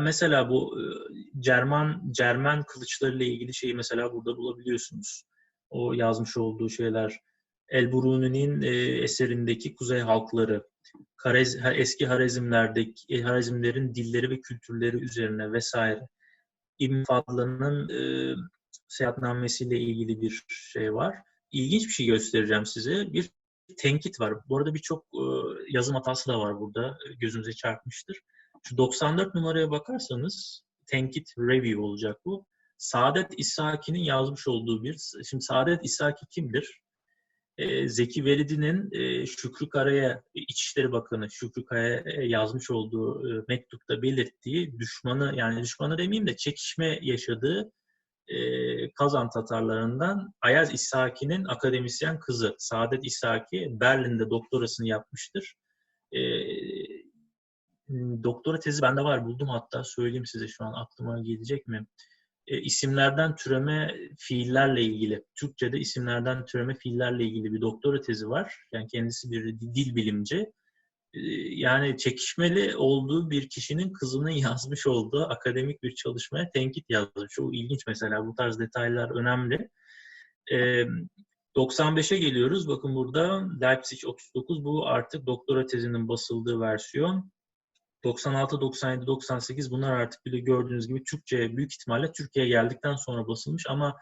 Mesela bu Cermen kılıçlarıyla ilgili şeyi mesela burada bulabiliyorsunuz. O yazmış olduğu şeyler. El-Biruni'nin eserindeki kuzey halkları, eski Harizmlerin dilleri ve kültürleri üzerine vesaire. İbn Fadlan'ın seyahatnamesiyle ilgili bir şey var. İlginç bir şey göstereceğim size. Bir tenkit var. Bu arada birçok yazım hatası da var burada. Gözünüze çarpmıştır. Şu 94 numaraya bakarsanız tenkit review olacak bu. Saadet İssaki'nin yazmış olduğu bir... Şimdi Saadet İssaki kimdir? Zeki Velidi'nin Şükrü Kara'ya, İçişleri Bakanı Şükrü Kara'ya yazmış olduğu mektupta belirttiği düşmanı, yani düşmanı demeyeyim de çekişme yaşadığı Kazan Tatarlarından Ayaz İssaki'nin akademisyen kızı Saadet İssaki Berlin'de doktorasını yapmıştır. Doktora tezi bende var, buldum hatta, söyleyeyim size, şu an aklıma gelecek mi? İsimlerden türeme fiillerle ilgili, Türkçe'de isimlerden türeme fiillerle ilgili bir doktora tezi var. Yani kendisi bir dil bilimci. Yani çekişmeli olduğu bir kişinin kızının yazmış olduğu akademik bir çalışmaya tenkit yazmış. Çok ilginç mesela, bu tarz detaylar önemli. 95'e geliyoruz. Bakın burada Leipzig 39, bu artık doktora tezinin basıldığı versiyon. 96, 97, 98 bunlar artık bile gördüğünüz gibi Türkçe, büyük ihtimalle Türkiye'ye geldikten sonra basılmış ama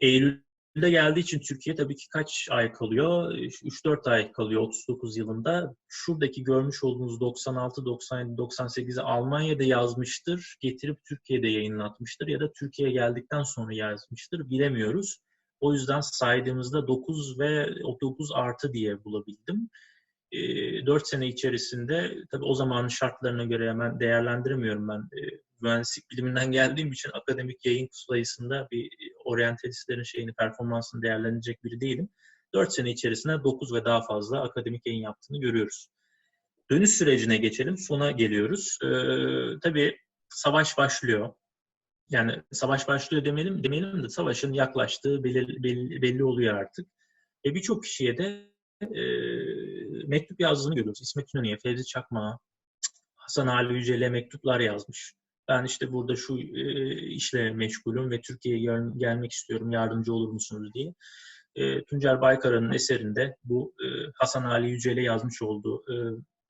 Eylül Eylül'de geldiği için Türkiye tabii ki kaç ay kalıyor? 3-4 ay kalıyor 39 yılında. Şuradaki görmüş olduğunuz 96, 97, 98'i Almanya'da yazmıştır. Getirip Türkiye'de yayınlatmıştır ya da Türkiye'ye geldikten sonra yazmıştır. Bilemiyoruz. O yüzden saydığımızda 9 ve 9 artı diye bulabildim. 4 sene içerisinde tabii o zamanın şartlarına göre hemen değerlendiremiyorum ben. Mühendislik biliminden geldiğim için akademik yayın sayısında bir oryantalistlerin performansını değerlendirecek biri değilim. 4 sene içerisinde 9 ve daha fazla akademik yayın yaptığını görüyoruz. Dönüş sürecine geçelim. Sona geliyoruz. Tabii savaş başlıyor. Yani savaş başlıyor demeyelim de savaşın yaklaştığı belli oluyor artık. Ve birçok kişiye de mektup yazdığını görüyoruz. İsmet İnönü'ye, Fevzi Çakmak'a, Hasan Ali Yücel'e mektuplar yazmış. Ben işte burada şu işle meşgulüm ve Türkiye'ye gelmek istiyorum, yardımcı olur musunuz diye. Tuncer Baykara'nın eserinde bu Hasan Ali Yücel'e yazmış olduğu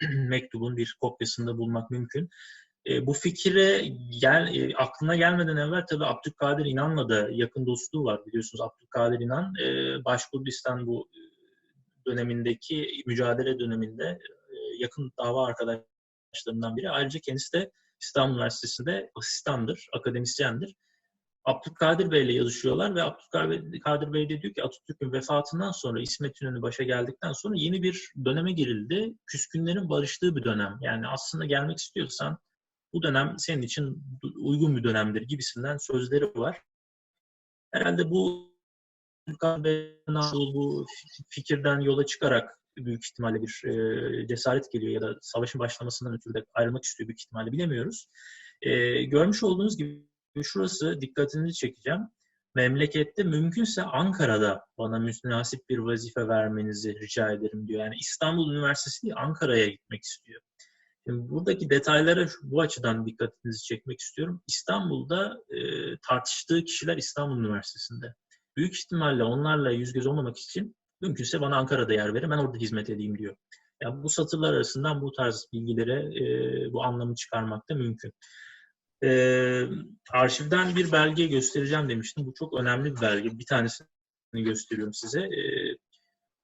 mektubun bir kopyasını da bulmak mümkün. Bu fikre aklına gelmeden evvel tabii Abdülkadir İnan'la da yakın dostluğu var. Biliyorsunuz Abdülkadir İnan Başkurdistan bu dönemindeki mücadele döneminde yakın dava arkadaşlarından biri. Ayrıca kendisi de İstanbul Üniversitesi'nde asistandır, akademisyendir. Abdülkadir Bey ile yazışıyorlar ve Abdülkadir Bey de diyor ki Atatürk'ün vefatından sonra İsmet İnönü başa geldikten sonra yeni bir döneme girildi. Küskünlerin barıştığı bir dönem. Yani aslında gelmek istiyorsan bu dönem senin için uygun bir dönemdir gibisinden sözleri var. Herhalde bu bu fikirden yola çıkarak büyük ihtimalle bir cesaret geliyor ya da savaşın başlamasından ötürü de ayrılmak istiyor büyük ihtimalle bilemiyoruz. Görmüş olduğunuz gibi şurası dikkatinizi çekeceğim. Memlekette mümkünse Ankara'da bana münasip bir vazife vermenizi rica ederim diyor. Yani İstanbul Üniversitesi değil Ankara'ya gitmek istiyor. Şimdi buradaki detaylara bu açıdan dikkatinizi çekmek istiyorum. İstanbul'da tartıştığı kişiler İstanbul Üniversitesi'nde. Büyük ihtimalle onlarla yüz göz olmamak için mümkünse bana Ankara'da yer verin, ben orada hizmet edeyim diyor. Yani bu satırlar arasından bu tarz bilgilere bu anlamı çıkarmak da mümkün. Arşivden bir belge göstereceğim demiştim. Bu çok önemli bir belge. Bir tanesini gösteriyorum size.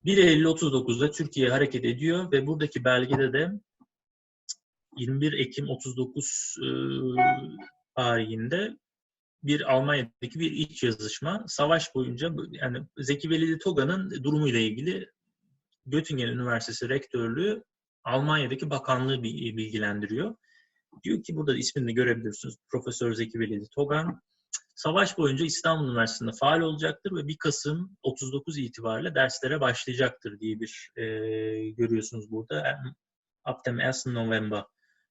1 Eylül 39'da Türkiye hareket ediyor ve buradaki belgede de 21 Ekim 39 tarihinde bir Almanya'daki bir iç yazışma. Savaş boyunca yani Zeki Velidi Toga'nın durumuyla ilgili Göttingen Üniversitesi Rektörlüğü Almanya'daki bakanlığı bilgilendiriyor. Diyor ki burada ismini görebilirsiniz. Profesör Zeki Velidi Togan savaş boyunca İstanbul Üniversitesi'nde faal olacaktır ve 1 Kasım 39 itibariyle derslere başlayacaktır diye bir görüyorsunuz burada. Ab dem 1. November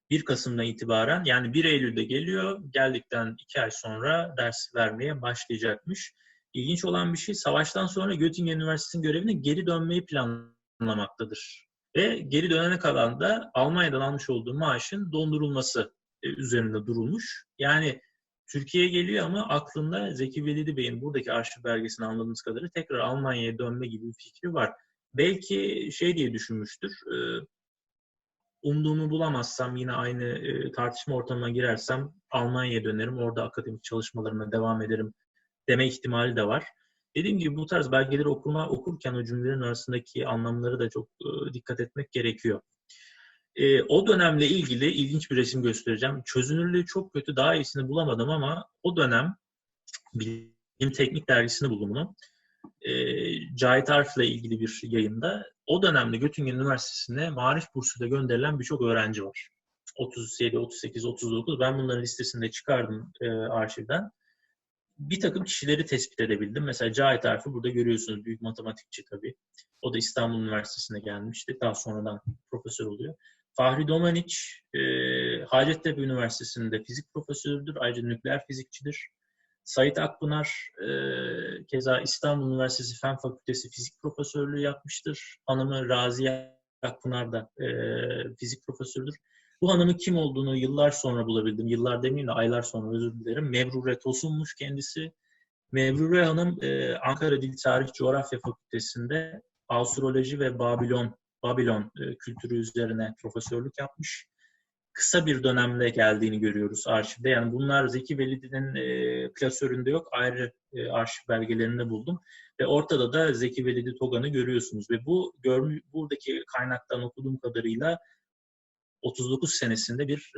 1 Kasım'dan itibaren yani 1 Eylül'de geliyor. Geldikten 2 ay sonra ders vermeye başlayacakmış. İlginç olan bir şey savaştan sonra Göttingen Üniversitesi'nin görevine geri dönmeyi planlamaktadır. Ve geri dönene kadar da Almanya'dan almış olduğu maaşın dondurulması üzerinde durulmuş. Yani Türkiye'ye geliyor ama aklında Zeki Velidi Bey'in buradaki arşiv belgesini anladığımız kadarıyla tekrar Almanya'ya dönme gibi bir fikri var. Belki diye düşünmüştür. Umduğumu bulamazsam yine aynı tartışma ortamına girersem Almanya'ya dönerim. Orada akademik çalışmalarıma devam ederim deme ihtimali de var. Dediğim gibi bu tarz belgeleri okurken o cümlelerin arasındaki anlamları da çok dikkat etmek gerekiyor. O dönemle ilgili ilginç bir resim göstereceğim. Çözünürlüğü çok kötü, daha iyisini bulamadım ama o dönem Bilim Teknik Dergisi'ni buldum bunu. Cahit Arf'la ilgili bir yayında. O dönemde Göttingen Üniversitesi'ne marif bursuyla gönderilen birçok öğrenci var. 37, 38, 39. Ben bunların listesini de çıkardım arşivden. Bir takım kişileri tespit edebildim. Mesela Cahit Arf'ı burada görüyorsunuz. Büyük matematikçi tabii. O da İstanbul Üniversitesi'ne gelmişti. Daha sonradan profesör oluyor. Fahri Domaniç, Hacettepe Üniversitesi'nde fizik profesörüdür. Ayrıca nükleer fizikçidir. Sait Akpınar, keza İstanbul Üniversitesi Fen Fakültesi fizik profesörlüğü yapmıştır. Hanımı Raziye Akpınar da fizik profesörüdür. Bu hanımın kim olduğunu yıllar sonra bulabildim. Yıllar demeyeyim de aylar sonra özür dilerim. Mevrure Tosun'muş kendisi. Mevrure Hanım Ankara Dil Tarih Coğrafya Fakültesi'nde Astroloji ve Babilon kültürü üzerine profesörlük yapmış. kısa bir dönemde geldiğini görüyoruz arşivde. Yani bunlar Zeki Velidi'nin klasöründe yok. Ayrı arşiv belgelerinde buldum. Ve ortada da Zeki Velidi Togan'ı görüyorsunuz. Ve bu buradaki kaynaktan okuduğum kadarıyla 39 senesinde bir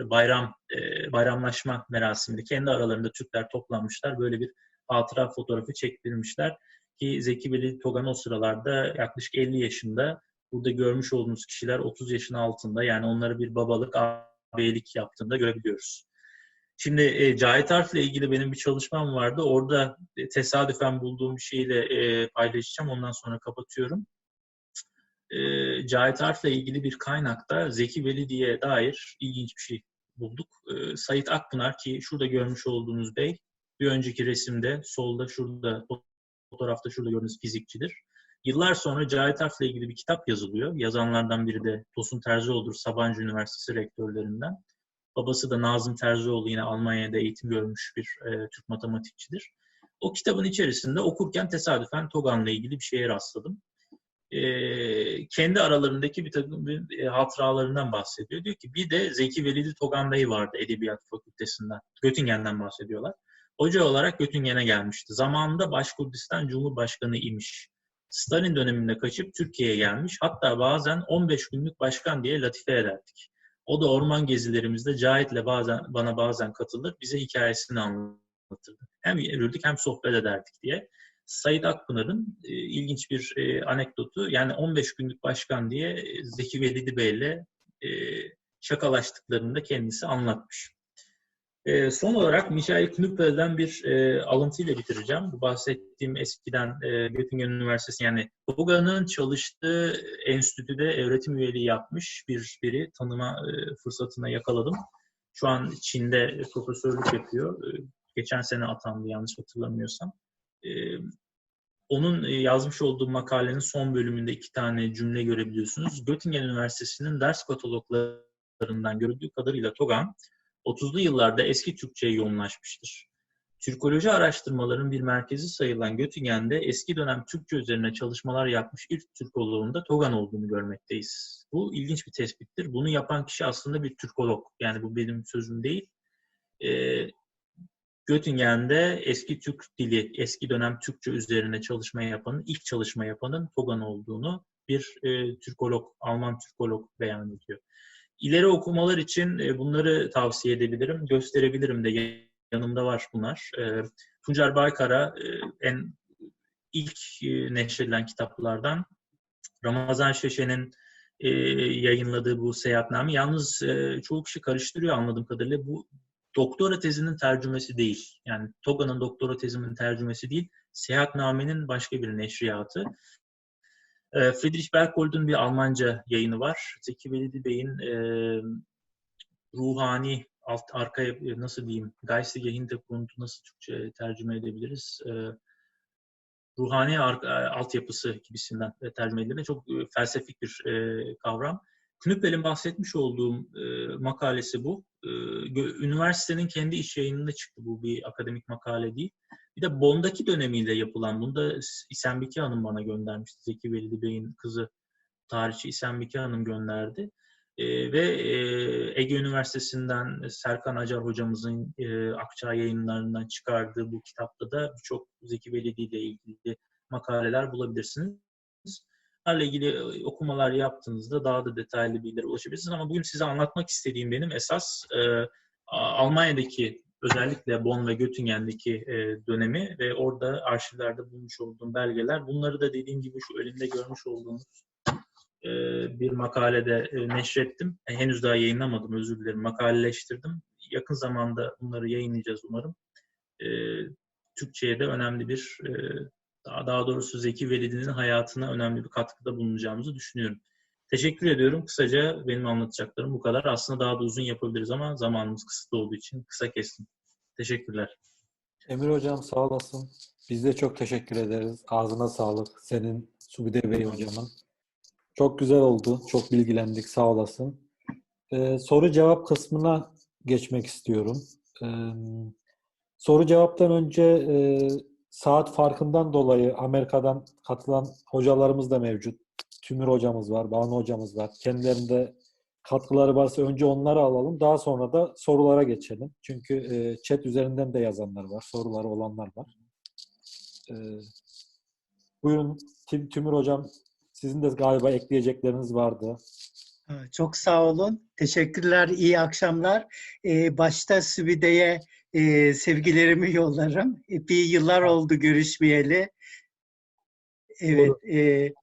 bayramlaşma merasiminde kendi aralarında Türkler toplanmışlar. Böyle bir hatıra fotoğrafı çektirmişler ki Zeki Velidi Togan o sıralarda yaklaşık 50 yaşında. Burada görmüş olduğunuz kişiler 30 yaşın altında. Yani onları bir babalık, ağabeylik yaptığında görebiliyoruz. Şimdi Cahit Arf'la ilgili benim bir çalışmam vardı. Orada tesadüfen bulduğum bir şeyle paylaşacağım. Ondan sonra kapatıyorum. Cahit Arf'la ilgili bir kaynakta Zeki Velidi'ye dair ilginç bir şey bulduk. Sait Akpınar ki şurada görmüş olduğunuz bey, bir önceki resimde solda şurada, fotoğrafta şurada gördüğünüz fizikçidir. Yıllar sonra Cahit Arf'la ilgili bir kitap yazılıyor. Yazanlardan biri de Tosun Terzioğlu'dur, Sabancı Üniversitesi rektörlerinden. Babası da Nazım Terzioğlu, yine Almanya'da eğitim görmüş bir Türk matematikçidir. O kitabın içerisinde okurken tesadüfen Togan'la ilgili bir şeye rastladım. Kendi aralarındaki bir takım hatıralarından bahsediyor. Diyor ki bir de Zeki Velidi Togan Bey vardı Edebiyat Fakültesinden. Göttingen'den bahsediyorlar. Hoca olarak Göttingen'e gelmişti. Zamanında Başkurdistan Cumhurbaşkanı imiş. Stalin döneminde kaçıp Türkiye'ye gelmiş. Hatta bazen 15 günlük başkan diye latife ederdik. O da orman gezilerimizde Cahit'le bana bazen katılır, bize hikayesini anlatırdı. Hem yürürdük hem sohbet ederdik diye. Sait Akpınar'ın ilginç bir anekdotu, yani 15 günlük başkan diye Zeki Velidi Bey'le şakalaştıklarını da kendisi anlatmış. Son olarak Michael Knüppel'den bir alıntıyla bitireceğim. Bu bahsettiğim eskiden Göttingen Üniversitesi, yani Togan'ın çalıştığı enstitüde öğretim üyeliği yapmış biri tanıma fırsatına yakaladım. Şu an Çin'de profesörlük yapıyor. Geçen sene atandı yanlış hatırlamıyorsam. Onun yazmış olduğu makalenin son bölümünde 2 tane cümle görebiliyorsunuz. Göttingen Üniversitesi'nin ders kataloglarından görüldüğü kadarıyla Togan 30'lu yıllarda eski Türkçe'ye yoğunlaşmıştır. Türkoloji araştırmalarının bir merkezi sayılan Göttingen'de eski dönem Türkçe üzerine çalışmalar yapmış ilk Türkoloğun da Togan olduğunu görmekteyiz. Bu ilginç bir tespittir. Bunu yapan kişi aslında bir Türkolog. Yani bu benim sözüm değil. Göttingen'de eski Türk dili, eski dönem Türkçe üzerine ilk çalışma yapanın Togan olduğunu bir Türkolog, Alman Türkolog beyan ediyor. İleri okumalar için bunları tavsiye edebilirim, gösterebilirim de, yanımda var bunlar. Tuncer Baykar'a ilk neşredilen kitaplardan Ramazan Şeşe'nin yayınladığı bu seyahatname. Yalnız çoğu kişi karıştırıyor anladığım kadarıyla. Bu doktora tezinin tercümesi değil. Yani Togan'ın doktora tezinin tercümesi değil. Seyahatnamenin başka bir neşriyatı. Friedrich Berghold'un bir Almanca yayını var. Zeki Velidi Bey'in ruhani arkaya nasıl diyeyim, Geistige Hintergrund nasıl Türkçe tercüme edebiliriz? Ruhani altyapısı gibisinden tercüme edilir. Çok felsefik bir kavram. Knüppel'in bahsetmiş olduğum makalesi bu. Üniversitenin kendi iş yayınında çıktı. Bu bir akademik makale değil. Bir de Bonn'daki dönemiyle yapılan, bunu da İsenbike Hanım bana göndermişti. Zeki Velidi Bey'in kızı tarihçi İsenbike Hanım gönderdi. Ve Ege Üniversitesi'nden Serkan Acar hocamızın Akçay yayınlarından çıkardığı bu kitapta da birçok Zeki Velidi ile ilgili makaleler bulabilirsiniz. Bunlarla ilgili okumalar yaptığınızda daha da detaylı bilgilere ulaşabilirsiniz. Ama bugün size anlatmak istediğim benim esas Almanya'daki, özellikle Bonn ve Göttingen'deki dönemi ve orada arşivlerde bulmuş olduğum belgeler. Bunları da dediğim gibi şu elimde görmüş olduğunuz bir makalede neşrettim. Henüz daha yayınlamadım, özür dilerim. Makaleleştirdim. Yakın zamanda bunları yayınlayacağız umarım. Türkçe'ye de önemli bir, daha doğrusu Zeki Velidi'nin hayatına önemli bir katkıda bulunacağımızı düşünüyorum. Teşekkür ediyorum. Kısaca benim anlatacaklarım bu kadar. Aslında daha da uzun yapabiliriz ama zamanımız kısıtlı olduğu için kısa kestim. Teşekkürler. Emir Hocam sağ olasın. Biz de çok teşekkür ederiz. Ağzına sağlık. Senin, Subide Bey Hocam'ın. Çok güzel oldu. Çok bilgilendik. Sağ olasın. Soru cevap kısmına geçmek istiyorum. Soru cevaptan önce saat farkından dolayı Amerika'dan katılan hocalarımız da mevcut. Tümür hocamız var, Banu hocamız var. Kendilerine de katkıları varsa önce onları alalım. Daha sonra da sorulara geçelim. Çünkü chat üzerinden de yazanlar var. Soruları olanlar var. E, Buyurun Tümür Hocam. Sizin de galiba ekleyecekleriniz vardı. Çok sağ olun. Teşekkürler. İyi akşamlar. Başta Sübide'ye sevgilerimi yollarım. Epey yıllar oldu görüşmeyeli. Evet.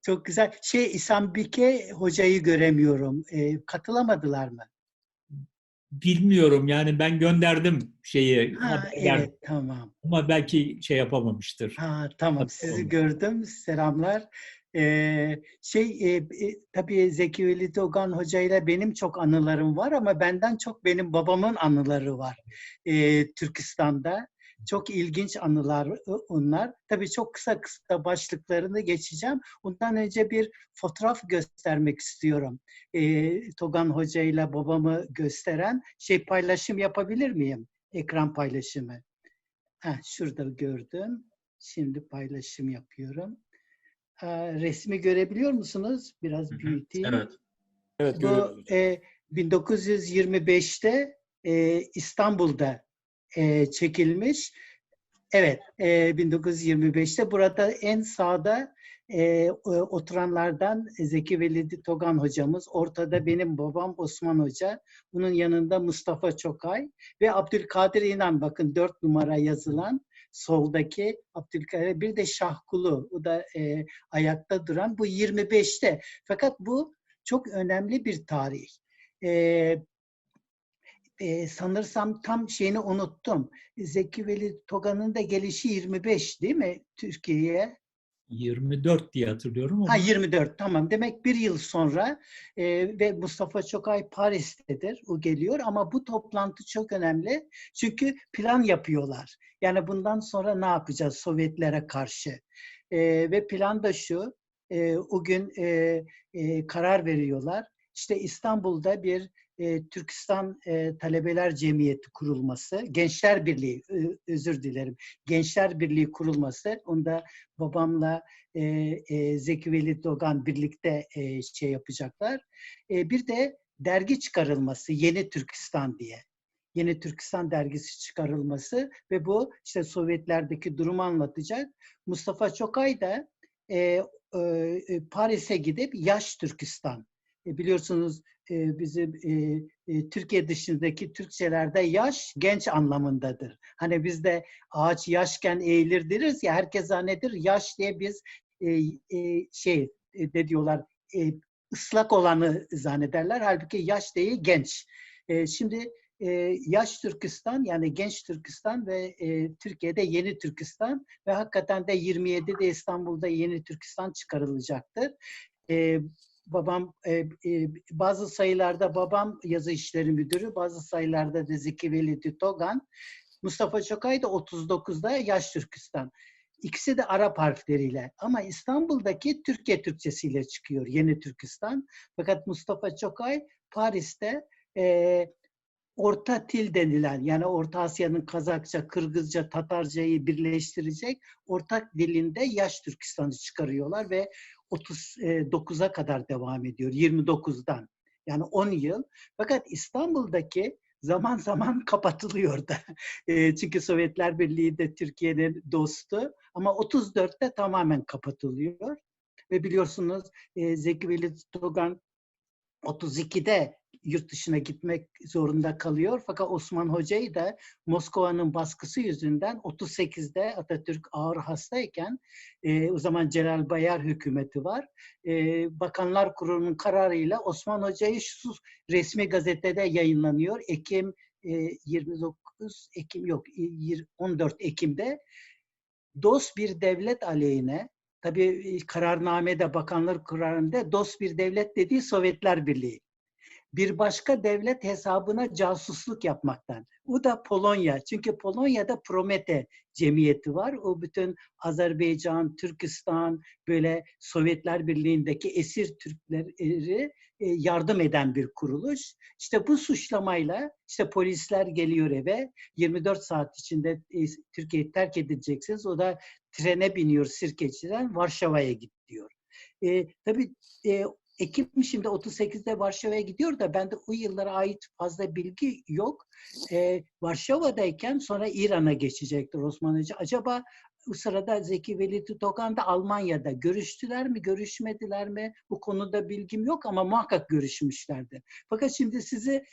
Çok güzel. İhsan Bike hocayı göremiyorum. Katılamadılar mı? Bilmiyorum yani ben gönderdim şeyi Evet, tamam. ama belki şey yapamamıştır. Tamam. Sizi gördüm. Selamlar. Tabii Zeki Veli Togan Hoca ile benim çok anılarım var ama benden çok benim babamın anıları var. Türkistan'da. Çok ilginç anılar onlar. Tabii çok kısa başlıklarını geçeceğim. Ondan önce bir fotoğraf göstermek istiyorum. Togan Hoca ile babamı gösteren paylaşım yapabilir miyim? Ekran paylaşımı. Şurada gördüm. Şimdi paylaşım yapıyorum. Resmi görebiliyor musunuz? Biraz büyüteyim. Evet. Evet, Bu 1925'te İstanbul'da çekilmiş. Evet, 1925'te burada en sağda oturanlardan Zeki Veli Togan hocamız, ortada benim babam Osman Hoca, bunun yanında Mustafa Çokay ve Abdülkadir İnan, bakın 4 numara yazılan soldaki Abdülkadir, bir de Şahkulu, o da ayakta duran, bu 25'te. Fakat bu çok önemli bir tarih. Sanırsam tam şeyini unuttum. Zeki Veli Togan'ın da gelişi 25 değil mi Türkiye'ye? 24 diye hatırlıyorum ama. 24, tamam. Demek bir yıl sonra ve Mustafa Çokay Paris'tedir. O geliyor ama bu toplantı çok önemli. Çünkü plan yapıyorlar. Yani bundan sonra ne yapacağız Sovyetlere karşı? Ve plan da şu. O gün karar veriyorlar. İşte İstanbul'da bir Türkistan Talebeler Cemiyeti kurulması, Gençler Birliği, özür dilerim, Gençler Birliği kurulması, onda babamla Zeki Veli Togan birlikte yapacaklar. Bir de dergi çıkarılması, Yeni Türkistan diye. Yeni Türkistan dergisi çıkarılması ve bu işte Sovyetlerdeki durumu anlatacak. Mustafa Çokay da Paris'e gidip Yaş Türkistan, biliyorsunuz bizim Türkiye dışındaki Türkçelerde yaş genç anlamındadır. Hani bizde ağaç yaşken eğilir deriz ya, herkes zanneder yaş diye biz ne diyorlar, ıslak olanı zannederler. Halbuki yaş değil, genç. Şimdi Yaş Türkistan, yani Genç Türkistan ve Türkiye'de Yeni Türkistan ve hakikaten de 27'de İstanbul'da Yeni Türkistan çıkarılacaktır. Babam bazı sayılarda babam yazı işleri müdürü, bazı sayılarda da Zeki Veli Togan. Mustafa Çokay da 39'da Yaş Türkistan. İkisi de Arap harfleriyle ama İstanbul'daki Türkiye Türkçesiyle çıkıyor Yeni Türkistan. Fakat Mustafa Çokay Paris'te Orta Til denilen, yani Orta Asya'nın Kazakça, Kırgızca, Tatarcayı birleştirecek ortak dilinde Yaş Türkistan'ı çıkarıyorlar ve 39'a kadar devam ediyor. 29'dan. Yani 10 yıl. Fakat İstanbul'daki zaman zaman kapatılıyor da. Çünkü Sovyetler Birliği de Türkiye'nin dostu. Ama 34'te tamamen kapatılıyor. Ve biliyorsunuz Zeki Veli Togan 32'de yurt dışına gitmek zorunda kalıyor. Fakat Osman Hoca'yı da Moskova'nın baskısı yüzünden 38'de Atatürk ağır hastayken, o zaman Celal Bayar hükümeti var. Bakanlar Kurulu'nun kararıyla Osman Hoca'yı şu resmi gazetede yayınlanıyor. 14 Ekim'de dost bir devlet aleyhine, tabii kararnamede, bakanlar kararında dost bir devlet dediği Sovyetler Birliği, bir başka devlet hesabına casusluk yapmaktan. Bu da Polonya. Çünkü Polonya'da Promete cemiyeti var. O bütün Azerbaycan, Türkistan, böyle Sovyetler Birliği'ndeki esir Türkleri yardım eden bir kuruluş. İşte bu suçlamayla işte polisler geliyor eve. 24 saat içinde Türkiye'yi terk edeceksiniz. O da trene biniyor Sirkeci'den, Varşova'ya gidiyor. Tabii Ekim şimdi 38'de Varşova'ya gidiyor da bende o yıllara ait fazla bilgi yok. Varşova'dayken sonra İran'a geçecektir Osman Hoca. Acaba bu sırada Zeki Veli Togan da Almanya'da görüştüler mi, görüşmediler mi? Bu konuda bilgim yok ama muhakkak görüşmüşlerdi. Fakat şimdi size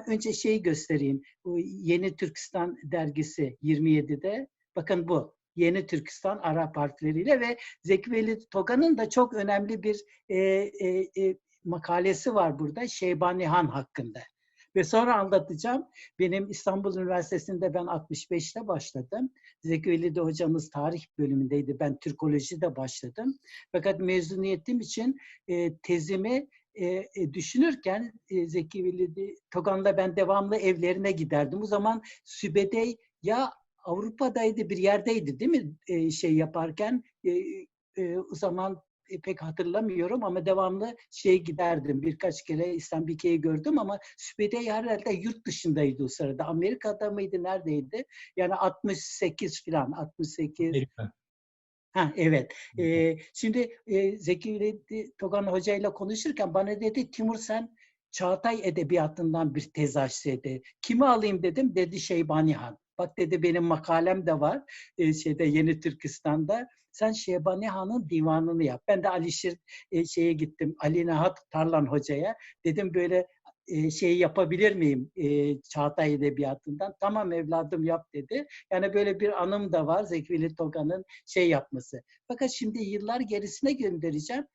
önce şeyi göstereyim. Bu Yeni Türkistan dergisi 27'de. Bakın bu. Yeni Türkistan Arap harfleriyle ve Zeki Veli Togan'ın da çok önemli bir makalesi var burada. Şeybani Han hakkında. Ve sonra anlatacağım. Benim İstanbul Üniversitesi'nde ben 65'te başladım. Zeki Veli de hocamız tarih bölümündeydi. Ben Türkolojide başladım. Fakat mezuniyetim için tezimi düşünürken Zeki Veli Togan'la ben devamlı evlerine giderdim. O zaman Sübedey ya Avrupa'daydı, bir yerdeydi değil mi şey yaparken? O zaman pek hatırlamıyorum ama devamlı giderdim. Birkaç kere İstanbul'u gördüm ama Sübedey herhalde yurt dışındaydı o sırada. Amerika'da mıydı, neredeydi? Yani 68 falan, 68. Amerika. Ha, evet. Şimdi Zeki Togan Hoca ile konuşurken bana dedi, Timur sen Çağatay Edebiyatı'ndan bir tez aç dedi. Kimi alayım dedim. Dedi Şeybani Han. Bak dedi benim makalem de var Yeni Türkistan'da. Sen Şeybani Han'ın divanını yap. Ben de Alişir şeye gittim. Ali Nihat Tarlan Hoca'ya. Dedim böyle yapabilir miyim Çağatay Edebiyatı'ndan? Tamam evladım yap dedi. Yani böyle bir anım da var Zeki Veli Togan'ın yapması. Fakat şimdi yıllar gerisine göndereceğim.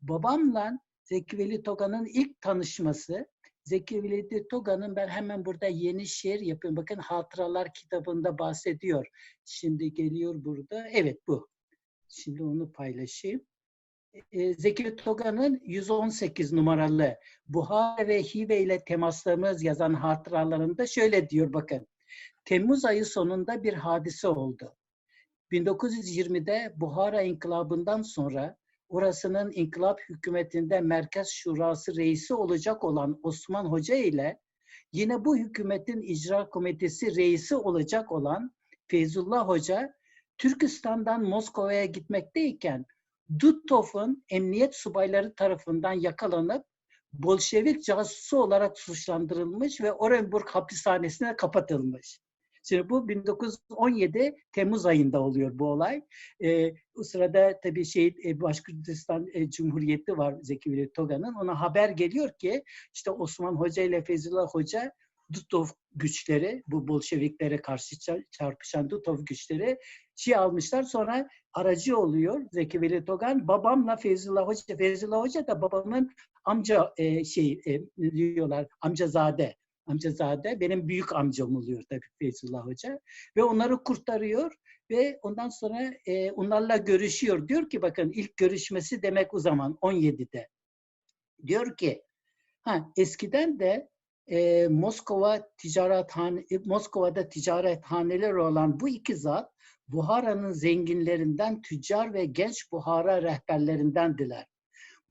Babamla Zeki Veli Togan'ın ilk tanışması, Zeki Veli Togan'ın ben hemen burada yeni şiir yapıyorum. Bakın Hatıralar kitabında bahsediyor. Şimdi geliyor burada. Evet bu. Şimdi onu paylaşayım. Zeki Togan'ın 118 numaralı Buhara ve Hive ile temaslarımız yazan hatıralarında şöyle diyor bakın. Temmuz ayı sonunda bir hadise oldu. 1920'de Buhara İnkılabı'ndan sonra orasının inkılap hükümetinde Merkez Şurası reisi olacak olan Osman Hoca ile yine bu hükümetin icra komitesi reisi olacak olan Feyzullah Hoca Türkistan'dan Moskova'ya gitmekteyken Dutov'un emniyet subayları tarafından yakalanıp Bolşevik casusu olarak suçlandırılmış ve Orenburg hapishanesine kapatılmış. Şimdi bu 1917 Temmuz ayında oluyor bu olay. O sırada tabii Başkürtistan Cumhuriyeti var Zeki Veli Togan'ın. Ona haber geliyor ki işte Osman Hoca ile Feyzullah Hoca Dutov güçleri, bu Bolşeviklere karşı çarpışan Dutov güçleri almışlar. Sonra aracı oluyor Zeki Veli Togan. Babamla Feyzullah Hoca. Feyzullah Hoca da babamın amca diyorlar, amcazade. Amcazade benim büyük amcam oluyor tabii Feyzullah Hoca. Ve onları kurtarıyor ve ondan sonra onlarla görüşüyor. Diyor ki bakın ilk görüşmesi demek o zaman 17'de. Diyor ki eskiden de Moskova'da ticarethaneler olan bu iki zat Buhara'nın zenginlerinden tüccar ve genç Buhara rehberlerindendiler.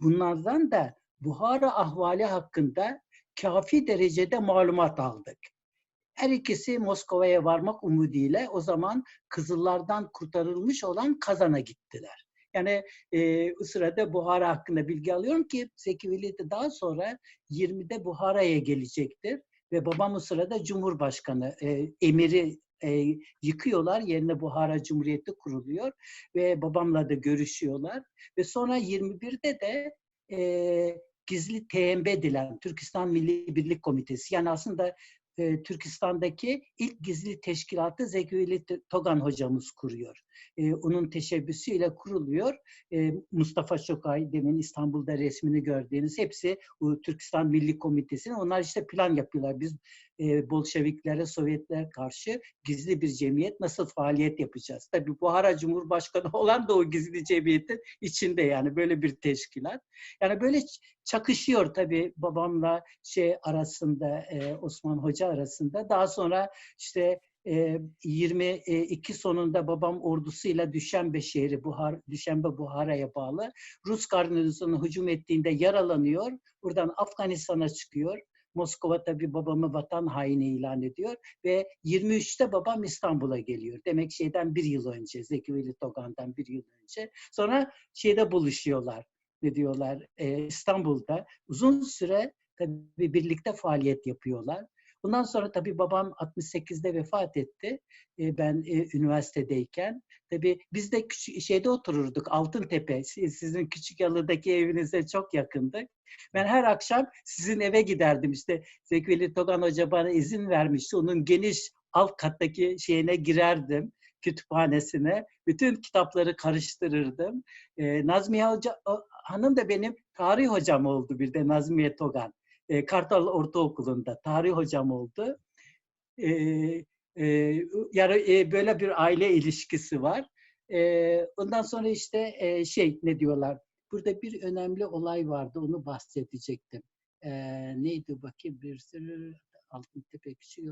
Bunlardan da Buhara ahvali hakkında kafi derecede malumat aldık. Her ikisi Moskova'ya varmak umuduyla o zaman Kızıllardan kurtarılmış olan Kazan'a gittiler. Yani o sırada Buhara hakkında bilgi alıyorum ki Zeki Veli de daha sonra 20'de Buhara'ya gelecektir. Ve babam o sırada Cumhurbaşkanı, emiri yıkıyorlar. Yerine Buhara Cumhuriyeti kuruluyor. Ve babamla da görüşüyorlar. Ve sonra 21'de de gizli TMB dilen Türkistan Milli Birlik Komitesi. Yani aslında Türkistan'daki ilk gizli teşkilatı Zeki Veli Togan hocamız kuruyor. Onun teşebbüsüyle kuruluyor. Mustafa Şokay, demin İstanbul'da resmini gördüğünüz hepsi bu Türkistan Milli Komitesi'nin. Onlar işte plan yapıyorlar. Biz Bolşeviklere, Sovyetlere karşı gizli bir cemiyet nasıl faaliyet yapacağız? Tabii Buhara Cumhurbaşkanı olan da o gizli cemiyetin içinde yani böyle bir teşkilat. Yani böyle çakışıyor tabii babamla arasında, Osman Hoca arasında. Daha sonra işte 22 sonunda babam ordusuyla Düşenbe şehri, Düşenbe Buhara'ya bağlı Rus garnizonu hücum ettiğinde yaralanıyor. Buradan Afganistan'a çıkıyor. Moskova tabii babamı vatan haini ilan ediyor ve 23'te babam İstanbul'a geliyor. Demek bir yıl önce, Zeki Veli Togan'dan bir yıl önce. Sonra buluşuyorlar. ne diyorlar İstanbul'da uzun süre tabii birlikte faaliyet yapıyorlar. Bundan sonra tabii babam 68'de vefat etti. Ben üniversitedeyken. Tabii biz de şeyde otururduk, Altıntepe. Sizin Küçükyalı'daki evinize çok yakındık. Ben her akşam sizin eve giderdim. İşte Zeki Veli Togan Hoca bana izin vermişti. Onun geniş alt kattaki şeyine girerdim, kütüphanesine. Bütün kitapları karıştırırdım. Nazmiye Hoca Hanım da benim tarih hocam oldu bir de, Nazmiye Togan. Kartal Ortaokulu'nda tarih hocam oldu. Yani böyle bir aile ilişkisi var. Ondan sonra işte ne diyorlar? Burada bir önemli olay vardı, onu bahsedecektim. Neydi bakayım, bir sürü Altıntepe Küçük.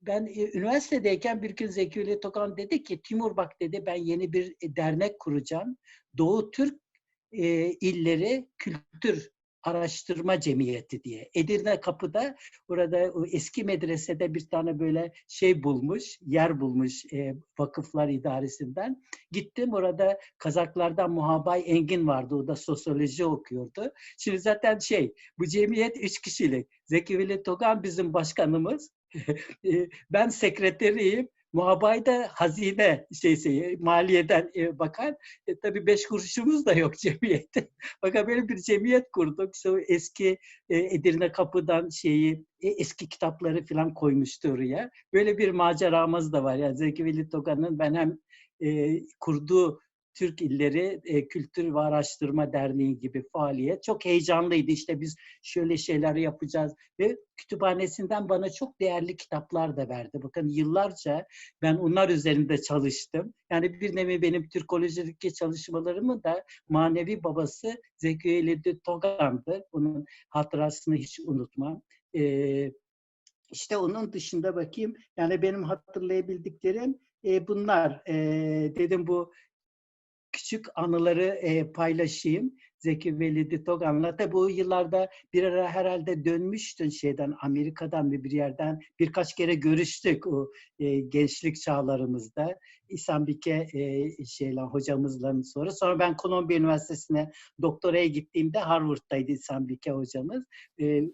Ben üniversitedeyken bir gün Zeki Veli Togan dedi ki, Timur bak dedi, ben yeni bir dernek kuracağım. Doğu Türk İlleri Kültür Araştırma Cemiyeti diye. Edirne Kapı'da, orada eski medresede bir tane böyle bulmuş, yer bulmuş Vakıflar İdaresi'nden. Gittim, orada Kazaklardan Muhabay Engin vardı, o da sosyoloji okuyordu. Şimdi zaten bu cemiyet 3 kişilik. Zeki Veli Togan bizim başkanımız. Ben sekreteriyim. Muhabay da hazine maliyeden bakar. Tabii 5 kuruşumuz da yok cemiyette. Fakat böyle bir cemiyet kurduk. İşte o eski Edirne Kapı'dan eski kitapları falan koymuştu oraya. Böyle bir maceramız da var. Yani Zeki Veli Togan'ın ben hem kurduğu Türk İlleri Kültür ve Araştırma Derneği gibi faaliyet çok heyecanlıydı. İşte biz şöyle şeyler yapacağız ve kütüphanesinden bana çok değerli kitaplar da verdi. Bakın yıllarca ben onlar üzerinde çalıştım. Yani bir nevi benim Türkolojideki çalışmalarımı da manevi babası Zeki Veli Togan'dı. Onun hatırasını hiç unutmam. İşte onun dışında bakayım. Yani benim hatırlayabildiklerim bunlar. Dedim bu küçük anıları paylaşayım Zeki Veli Togan'la. Tabii bu yıllarda bir ara herhalde dönmüştün Amerika'dan bir yerden. Birkaç kere görüştük o gençlik çağlarımızda. İhsan Bike hocamızla sonra. Sonra ben Kolombiya Üniversitesi'ne doktoraya gittiğimde Harvard'daydı İhsan Bike hocamız.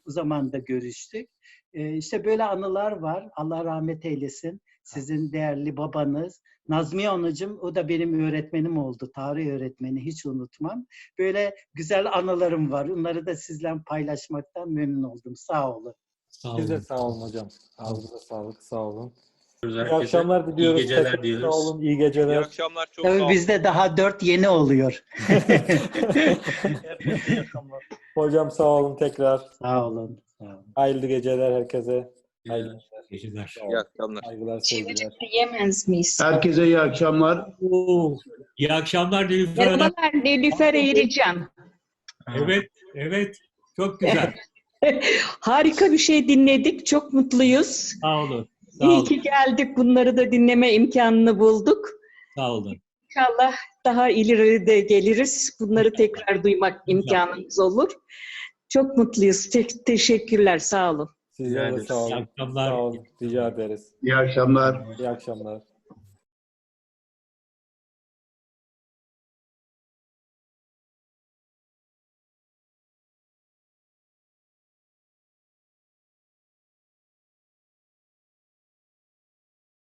O zaman da görüştük. İşte böyle anılar var. Allah rahmet eylesin. Sizin değerli babanız. Nazmiye Hanımcığım, o da benim öğretmenim oldu. Tarih öğretmeni, hiç unutmam. Böyle güzel anılarım var. Onları da sizle paylaşmaktan memnun oldum. Sağ olun. Siz de sağ olun hocam. Ağzınıza sağlık, sağ olun. İyi Herkese akşamlar diliyoruz. iyi geceler Tekrar diyoruz. Sağ olun, iyi İyi geceler. akşamlar. Çok sağ Tabii olun. bizde daha 4 yeni oluyor. Hocam sağ olun tekrar. Sağ olun. Sağ olun. Hayırlı geceler herkese. Hayırlı Geceler. Sağ İyi olun. akşamlar. Saygılar, sevgiler. Yemez miyiz? Herkese iyi akşamlar. İyi akşamlar Nilüfer Hanım. Merhabalar Nilüfer Eğrican. Evet. Çok güzel. Harika bir şey dinledik. Çok mutluyuz. Sağ olun. Sağ İyi olun. ki geldik. Bunları da dinleme imkanını bulduk. Sağ olun. İnşallah daha ileride geliriz. Bunları tekrar duymak imkanımız olur. Çok mutluyuz. Teşekkürler. Sağ olun. Sizlere de sağ İyi olun. akşamlar. Sağ olun. Rica ederiz. İyi akşamlar. İyi akşamlar.